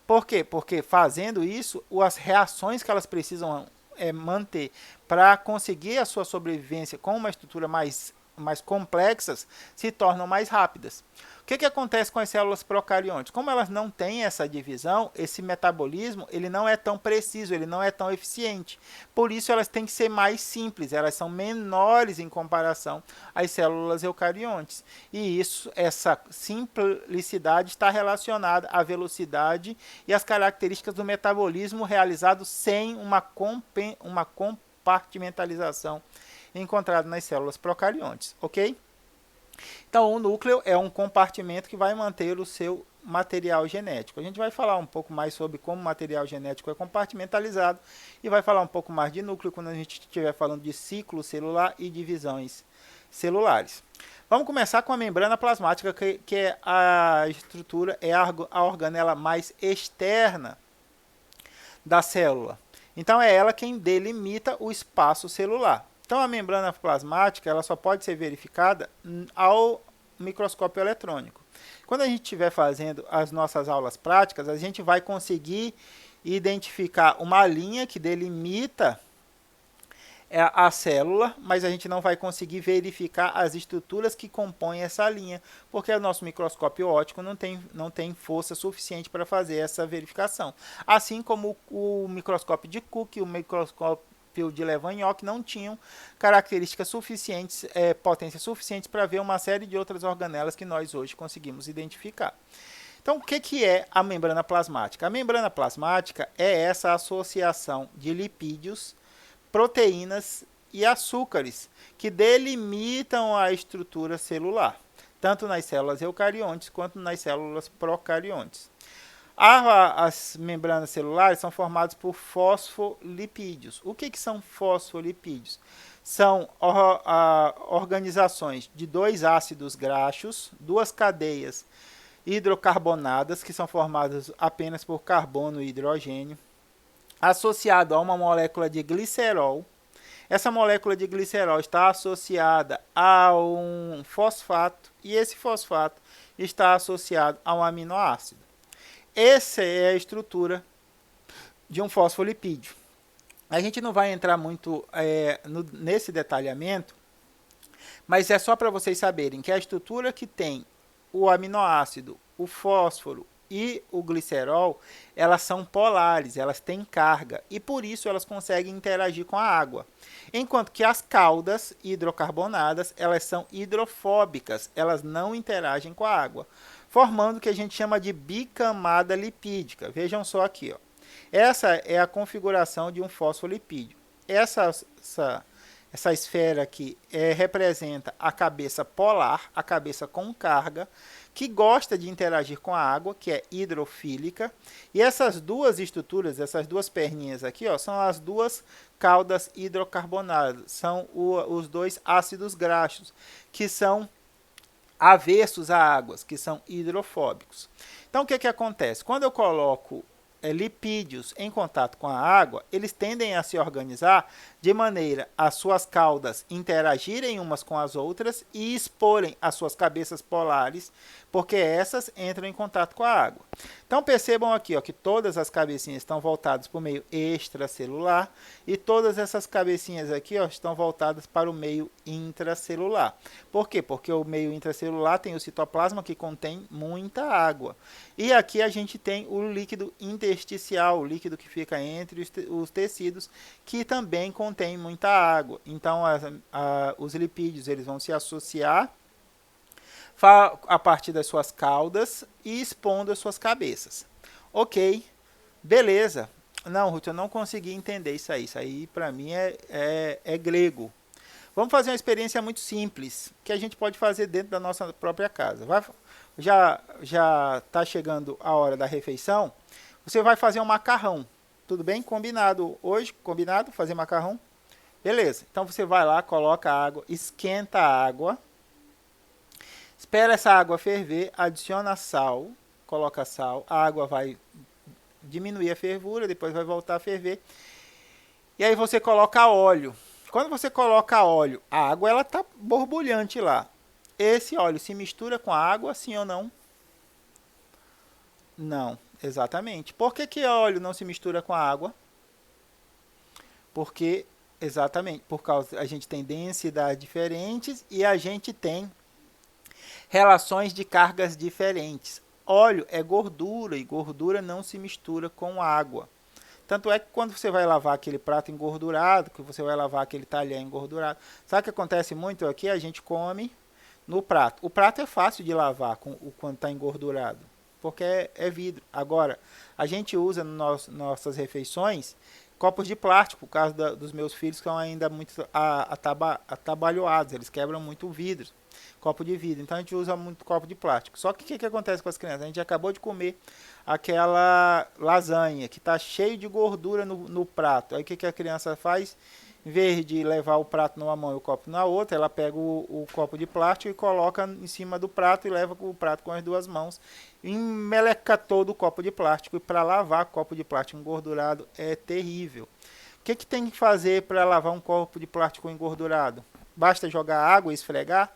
Por quê? Porque fazendo isso, as reações que elas precisam manter para conseguir a sua sobrevivência com uma estrutura mais complexas se tornam mais rápidas. O que acontece com as células procariontes? Como elas não têm essa divisão, esse metabolismo ele não é tão preciso, ele não é tão eficiente. Por isso elas têm que ser mais simples, elas são menores em comparação às células eucariontes. E essa simplicidade está relacionada à velocidade e às características do metabolismo realizado sem uma compartimentalização encontrada nas células procariontes, ok? Então, o núcleo é um compartimento que vai manter o seu material genético. A gente vai falar um pouco mais sobre como o material genético é compartimentalizado e vai falar um pouco mais de núcleo quando a gente estiver falando de ciclo celular e divisões celulares. Vamos começar com a membrana plasmática, que é a estrutura, é a organela mais externa da célula. Então, é ela quem delimita o espaço celular. Então, a membrana plasmática ela só pode ser verificada ao microscópio eletrônico. Quando a gente estiver fazendo as nossas aulas práticas, a gente vai conseguir identificar uma linha que delimita a célula, mas a gente não vai conseguir verificar as estruturas que compõem essa linha, porque o nosso microscópio óptico não tem força suficiente para fazer essa verificação. Assim como o microscópio de Cook e o microscópio de Leeuwenhoek não tinham características suficientes, potências suficientes para ver uma série de outras organelas que nós hoje conseguimos identificar. Então, o que é a membrana plasmática? A membrana plasmática é essa associação de lipídios, proteínas e açúcares que delimitam a estrutura celular, tanto nas células eucariontes quanto nas células procariontes. As membranas celulares são formadas por fosfolipídios. O que são fosfolipídios? São organizações de 2 ácidos graxos, 2 cadeias hidrocarbonadas, que são formadas apenas por carbono e hidrogênio, associado a uma molécula de glicerol. Essa molécula de glicerol está associada a um fosfato, e esse fosfato está associado a um aminoácido. Essa é a estrutura de um fosfolipídio. A gente não vai entrar muito nesse detalhamento, mas é só para vocês saberem que a estrutura que tem o aminoácido, o fósforo e o glicerol, elas são polares, elas têm carga e por isso elas conseguem interagir com a água. Enquanto que as caldas hidrocarbonadas, elas são hidrofóbicas, elas não interagem com a água, formando o que a gente chama de bicamada lipídica. Vejam só aqui, ó. Essa é a configuração de um fosfolipídio. Essa esfera aqui representa a cabeça polar, a cabeça com carga, que gosta de interagir com a água, que é hidrofílica. E essas duas estruturas, essas duas perninhas aqui, ó, são as duas caudas hidrocarbonadas. São os dois ácidos graxos, que são avessos a águas, que são hidrofóbicos. Então, o que acontece? Quando eu coloco lipídios em contato com a água, eles tendem a se organizar de maneira as suas caudas interagirem umas com as outras e exporem as suas cabeças polares, porque essas entram em contato com a água. Então percebam aqui, ó, que todas as cabecinhas estão voltadas para o meio extracelular e todas essas cabecinhas aqui, ó, estão voltadas para o meio intracelular. Por quê? Porque o meio intracelular tem o citoplasma que contém muita água. E aqui a gente tem o líquido intersticial, o líquido que fica entre os tecidos, que também contém muita água. Então os lipídios eles vão se associar a partir das suas caudas e expondo as suas cabeças. Ok, beleza. Não, Ruth, eu não consegui entender isso aí. Isso aí para mim é grego. Vamos fazer uma experiência muito simples, que a gente pode fazer dentro da nossa própria casa. Já está chegando a hora da refeição, você vai fazer um macarrão. Tudo bem? Combinado hoje? Combinado fazer macarrão? Beleza. Então você vai lá, coloca a água, esquenta a água, espera essa água ferver, adiciona sal, coloca sal, a água vai diminuir a fervura, depois vai voltar a ferver. E aí você coloca óleo. Quando você coloca óleo, a água ela está borbulhante lá. Esse óleo se mistura com a água, sim ou não? Não, exatamente. Por que óleo não se mistura com a água? Porque, exatamente, por causa a gente tem densidades diferentes e a gente tem relações de cargas diferentes. Óleo é gordura e gordura não se mistura com água. Tanto é que quando você vai lavar aquele prato engordurado, que você vai lavar aquele talher engordurado, sabe o que acontece muito aqui? A gente come no prato. O prato é fácil de lavar quando está engordurado, porque é vidro. Agora, a gente usa nas nossas refeições copos de plástico, por causa dos meus filhos que são ainda muito atabalhoados, eles quebram muito vidro, copo de vidro. Então a gente usa muito copo de plástico. Só que o que acontece com as crianças? A gente acabou de comer aquela lasanha que está cheio de gordura no prato. Aí o que a criança faz? Em vez de levar o prato numa mão e o copo na outra, ela pega o copo de plástico e coloca em cima do prato e leva o prato com as duas mãos. E meleca todo o copo de plástico. E para lavar copo de plástico engordurado é terrível. O que tem que fazer para lavar um copo de plástico engordurado? Basta jogar água e esfregar?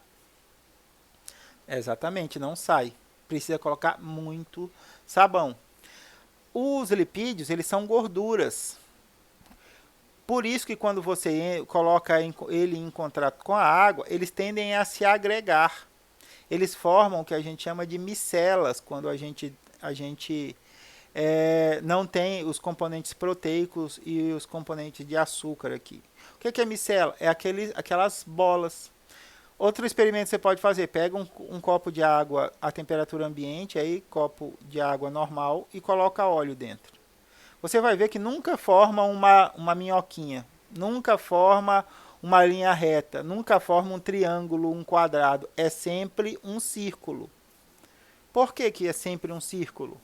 Exatamente, não sai. Precisa colocar muito sabão. Os lipídios, eles são gorduras. Por isso que quando você coloca ele em contato com a água, eles tendem a se agregar. Eles formam o que a gente chama de micelas, quando a gente não tem os componentes proteicos e os componentes de açúcar aqui. O que é micela? É aquelas bolas. Outro experimento que você pode fazer, pega um copo de água a temperatura ambiente, aí copo de água normal e coloca óleo dentro. Você vai ver que nunca forma uma minhoquinha, nunca forma uma linha reta, nunca forma um triângulo, um quadrado, é sempre um círculo. Por que é sempre um círculo?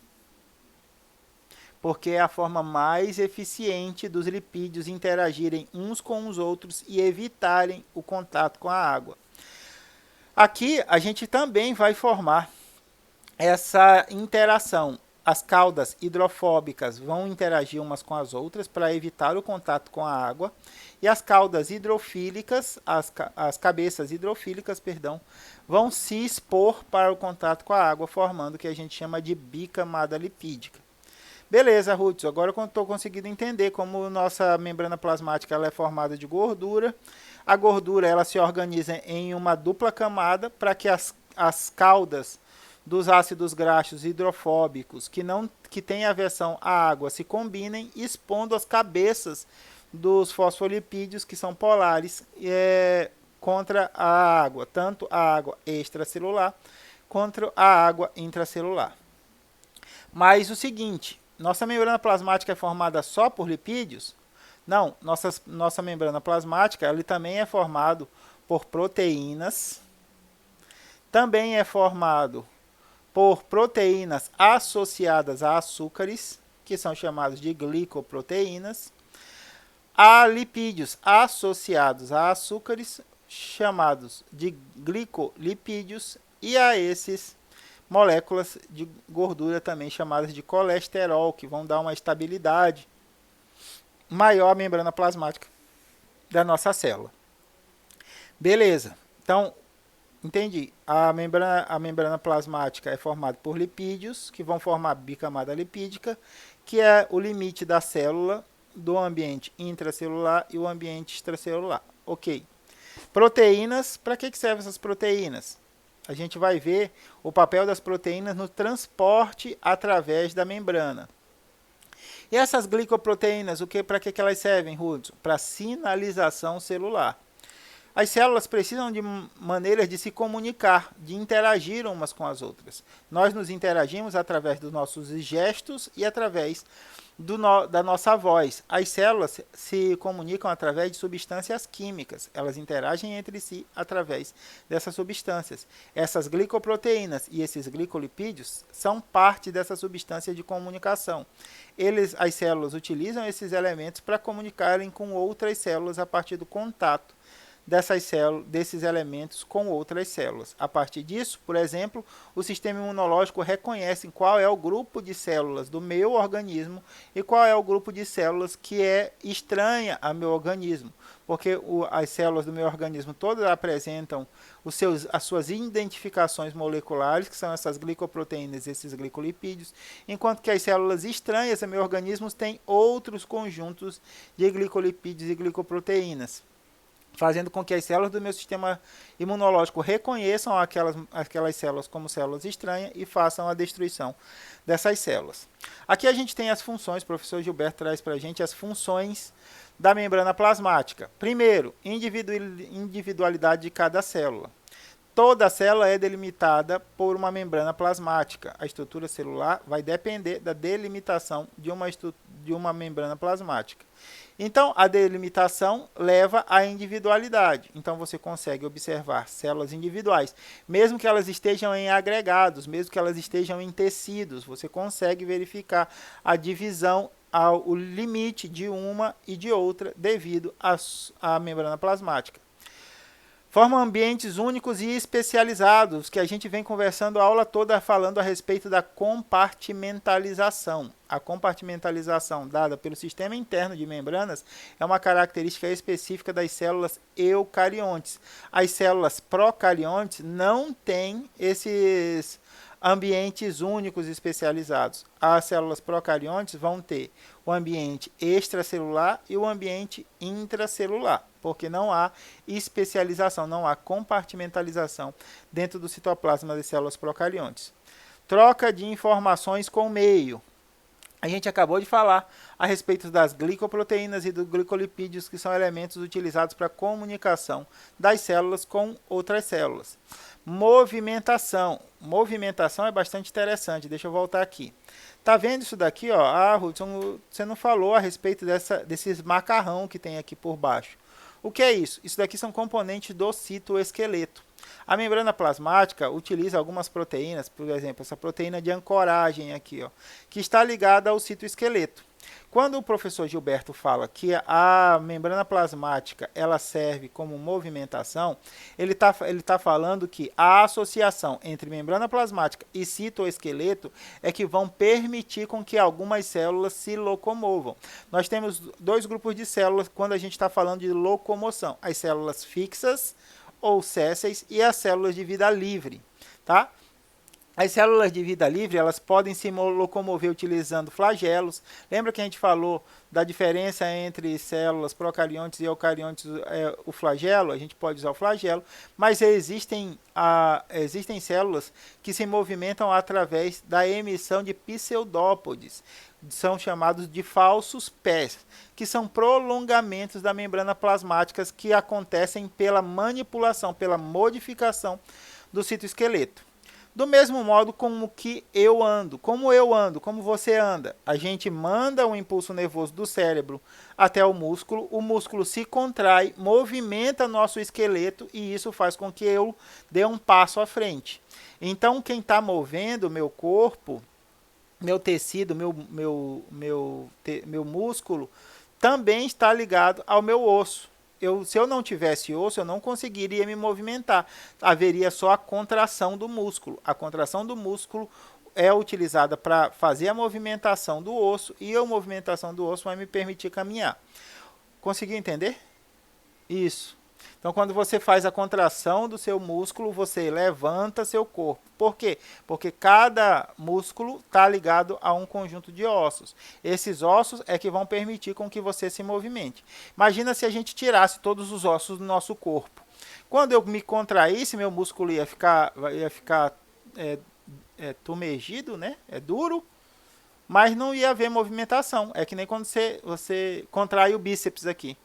Porque é a forma mais eficiente dos lipídios interagirem uns com os outros e evitarem o contato com a água. Aqui a gente também vai formar essa interação. As caudas hidrofóbicas vão interagir umas com as outras para evitar o contato com a água. E as caudas hidrofílicas, as cabeças hidrofílicas, perdão, vão se expor para o contato com a água, formando o que a gente chama de bicamada lipídica. Beleza, Ruth, agora eu estou conseguindo entender como nossa membrana plasmática ela é formada de gordura. A gordura ela se organiza em uma dupla camada para que as caudas dos ácidos graxos hidrofóbicos que têm aversão à água se combinem, expondo as cabeças dos fosfolipídios, que são polares, contra a água, tanto a água extracelular quanto a água intracelular. Mas o seguinte, nossa membrana plasmática é formada só por lipídios? Não, nossa membrana plasmática ele também é formado por proteínas, também é formado por proteínas associadas a açúcares, que são chamados de glicoproteínas, há lipídios associados a açúcares, chamados de glicolipídios, e a esses moléculas de gordura também chamadas de colesterol, que vão dar uma estabilidade maior à membrana plasmática da nossa célula. Beleza, então, entendi. A membrana plasmática é formada por lipídios, que vão formar bicamada lipídica, que é o limite da célula do ambiente intracelular e o ambiente extracelular. Ok. Proteínas, para que servem essas proteínas? A gente vai ver o papel das proteínas no transporte através da membrana. E essas glicoproteínas, para que elas servem, Hudson? Para sinalização celular. As células precisam de maneiras de se comunicar, de interagir umas com as outras. Nós nos interagimos através dos nossos gestos e através da nossa voz. As células se comunicam através de substâncias químicas. Elas interagem entre si através dessas substâncias. Essas glicoproteínas e esses glicolipídios são parte dessa substância de comunicação. As células utilizam esses elementos para comunicarem com outras células a partir do contato desses elementos com outras células. A partir disso, por exemplo, o sistema imunológico reconhece qual é o grupo de células do meu organismo e qual é o grupo de células que é estranha ao meu organismo, porque as células do meu organismo todas apresentam as suas identificações moleculares, que são essas glicoproteínas e esses glicolipídios, enquanto que as células estranhas ao meu organismo têm outros conjuntos de glicolipídios e glicoproteínas, fazendo com que as células do meu sistema imunológico reconheçam aquelas células como células estranhas e façam a destruição dessas células. Aqui a gente tem as funções, o professor Gilberto traz para a gente as funções da membrana plasmática. Primeiro, individualidade de cada célula. Toda célula é delimitada por uma membrana plasmática. A estrutura celular vai depender da delimitação de uma membrana plasmática. Então, a delimitação leva à individualidade. Então, você consegue observar células individuais. Mesmo que elas estejam em agregados, mesmo que elas estejam em tecidos, você consegue verificar a divisão ao limite de uma e de outra devido à membrana plasmática. Formam ambientes únicos e especializados, que a gente vem conversando a aula toda falando a respeito da compartimentalização. A compartimentalização dada pelo sistema interno de membranas é uma característica específica das células eucariontes. As células procariontes não têm esses ambientes únicos e especializados. As células procariontes vão ter o ambiente extracelular e o ambiente intracelular, porque não há especialização, não há compartimentalização dentro do citoplasma das células procariontes. Troca de informações com o meio. A gente acabou de falar a respeito das glicoproteínas e dos glicolipídios, que são elementos utilizados para a comunicação das células com outras células. Movimentação. Movimentação é bastante interessante. Deixa eu voltar aqui. Tá vendo isso daqui? Ó? Ah, Hudson, você não falou a respeito desses macarrão que tem aqui por baixo. O que é isso? Isso daqui são componentes do citoesqueleto. A membrana plasmática utiliza algumas proteínas, por exemplo, essa proteína de ancoragem aqui, ó, que está ligada ao citoesqueleto. Quando o professor Gilberto fala que a membrana plasmática ela serve como movimentação, ele tá falando que a associação entre membrana plasmática e citoesqueleto é que vão permitir com que algumas células se locomovam. Nós temos dois grupos de células quando a gente está falando de locomoção: as células fixas ou sésseis e as células de vida livre, tá? As células de vida livre, elas podem se locomover utilizando flagelos. Lembra que a gente falou da diferença entre células procariontes e eucariontes, o flagelo? A gente pode usar o flagelo, mas existem células que se movimentam através da emissão de pseudópodes. São chamados de falsos pés, que são prolongamentos da membrana plasmática que acontecem pela manipulação, pela modificação do citoesqueleto. Do mesmo modo como como você anda. A gente manda um impulso nervoso do cérebro até o músculo se contrai, movimenta nosso esqueleto e isso faz com que eu dê um passo à frente. Então, quem está movendo o meu corpo, meu tecido, meu músculo, também está ligado ao meu osso. Se eu não tivesse osso, eu não conseguiria me movimentar. Haveria só a contração do músculo. A contração do músculo é utilizada para fazer a movimentação do osso e a movimentação do osso vai me permitir caminhar. Conseguiu entender? Isso. Então, quando você faz a contração do seu músculo, você levanta seu corpo. Por quê? Porque cada músculo está ligado a um conjunto de ossos. Esses ossos é que vão permitir com que você se movimente. Imagina se a gente tirasse todos os ossos do nosso corpo. Quando eu me contraísse, meu músculo ia ficar tumejido, né? É duro, mas não ia haver movimentação. É que nem quando você contrai o bíceps aqui.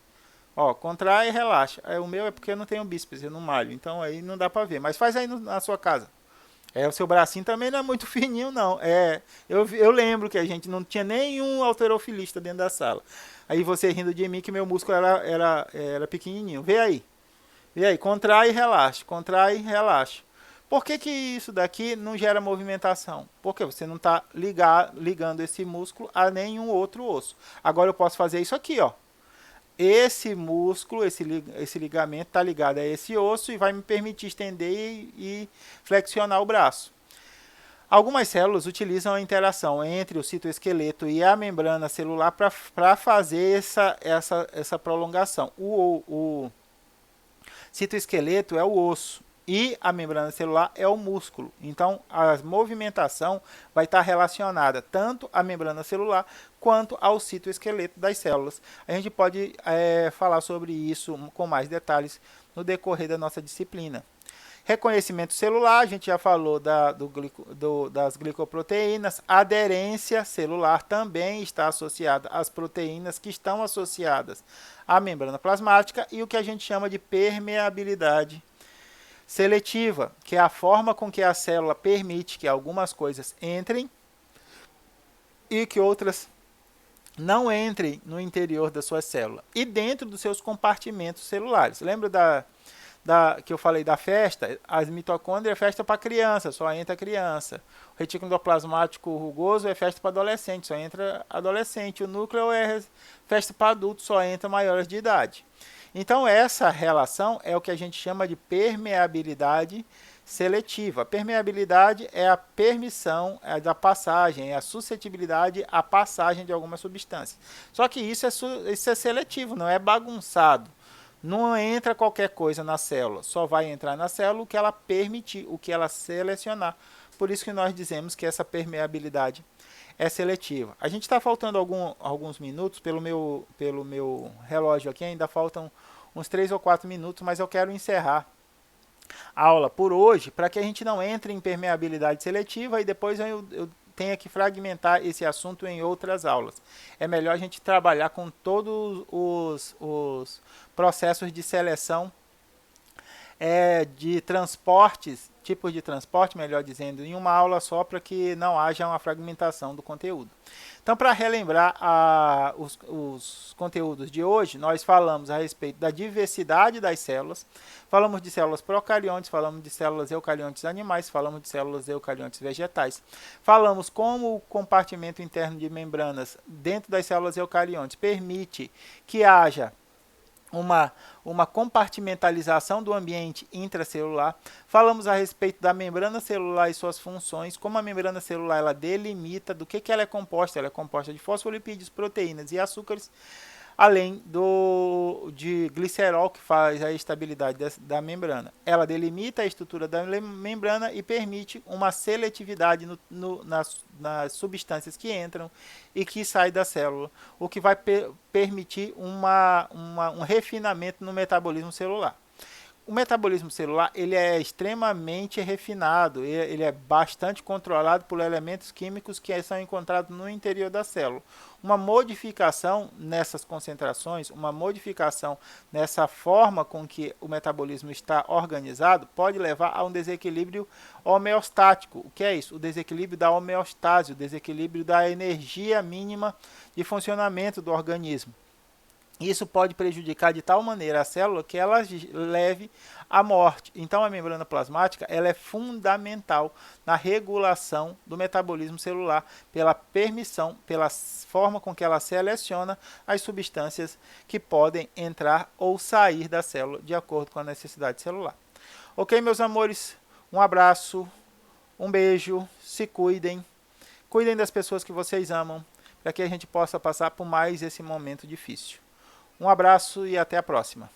Ó, contrai e relaxa. O meu é porque eu não tenho bíceps, eu não malho. Então aí não dá pra ver. Mas faz aí na sua casa. O seu bracinho também não é muito fininho, não. Eu lembro que a gente não tinha nenhum halterofilista dentro da sala. Aí você rindo de mim que meu músculo era pequenininho. Vê aí. Vê aí. Contrai e relaxa. Contrai e relaxa. Por que isso daqui não gera movimentação? Porque você não está ligando esse músculo a nenhum outro osso. Agora eu posso fazer isso aqui, ó. Esse músculo, esse ligamento está ligado a esse osso e vai me permitir estender e flexionar o braço. Algumas células utilizam a interação entre o citoesqueleto e a membrana celular para fazer essa prolongação. O citoesqueleto é o osso e a membrana celular é o músculo. Então, a movimentação vai estar relacionada tanto à membrana celular quanto ao citoesqueleto das células. A gente pode falar sobre isso com mais detalhes no decorrer da nossa disciplina. Reconhecimento celular, a gente já falou das glicoproteínas. Aderência celular também está associada às proteínas que estão associadas à membrana plasmática e o que a gente chama de permeabilidade seletiva, que é a forma com que a célula permite que algumas coisas entrem e que outras não entrem no interior da sua célula e dentro dos seus compartimentos celulares. Lembra que eu falei da festa? As mitocôndrias é festa para criança, só entra criança. O retículo endoplasmático rugoso é festa para adolescente, só entra adolescente. O núcleo é festa para adultos, só entra maiores de idade. Então, essa relação é o que a gente chama de permeabilidade seletiva. A permeabilidade é a permissão da passagem, é a suscetibilidade à passagem de alguma substância. Só que isso é seletivo, não é bagunçado. Não entra qualquer coisa na célula, só vai entrar na célula o que ela permitir, o que ela selecionar. Por isso que nós dizemos que essa permeabilidade é seletiva. A gente está faltando alguns minutos, pelo meu relógio aqui ainda faltam uns 3 ou 4 minutos, mas eu quero encerrar a aula por hoje, para que a gente não entre em permeabilidade seletiva e depois eu tenha que fragmentar esse assunto em outras aulas. É melhor a gente trabalhar com todos os processos de seleção de transportes, tipos de transporte, melhor dizendo, em uma aula só, para que não haja uma fragmentação do conteúdo. Então, para relembrar os conteúdos de hoje, nós falamos a respeito da diversidade das células, falamos de células procariontes, falamos de células eucariontes animais, falamos de células eucariontes vegetais, falamos como o compartimento interno de membranas dentro das células eucariontes permite que haja uma compartimentalização do ambiente intracelular. Falamos a respeito da membrana celular e suas funções, como a membrana celular ela delimita do que ela é composta. Ela é composta de fosfolipídios, proteínas e açúcares. além de glicerol, que faz a estabilidade da membrana. Ela delimita a estrutura da membrana e permite uma seletividade nas substâncias que entram e que saem da célula, o que vai permitir um refinamento no metabolismo celular. O metabolismo celular ele é extremamente refinado, ele é bastante controlado por elementos químicos que são encontrados no interior da célula. Uma modificação nessas concentrações, uma modificação nessa forma com que o metabolismo está organizado, pode levar a um desequilíbrio homeostático. O que é isso? O desequilíbrio da homeostase, o desequilíbrio da energia mínima de funcionamento do organismo. Isso pode prejudicar de tal maneira a célula que ela leve à morte. Então, a membrana plasmática ela é fundamental na regulação do metabolismo celular, pela permissão, pela forma com que ela seleciona as substâncias que podem entrar ou sair da célula de acordo com a necessidade celular. Ok, meus amores? Um abraço, um beijo, se cuidem, cuidem das pessoas que vocês amam, para que a gente possa passar por mais esse momento difícil. Um abraço e até a próxima.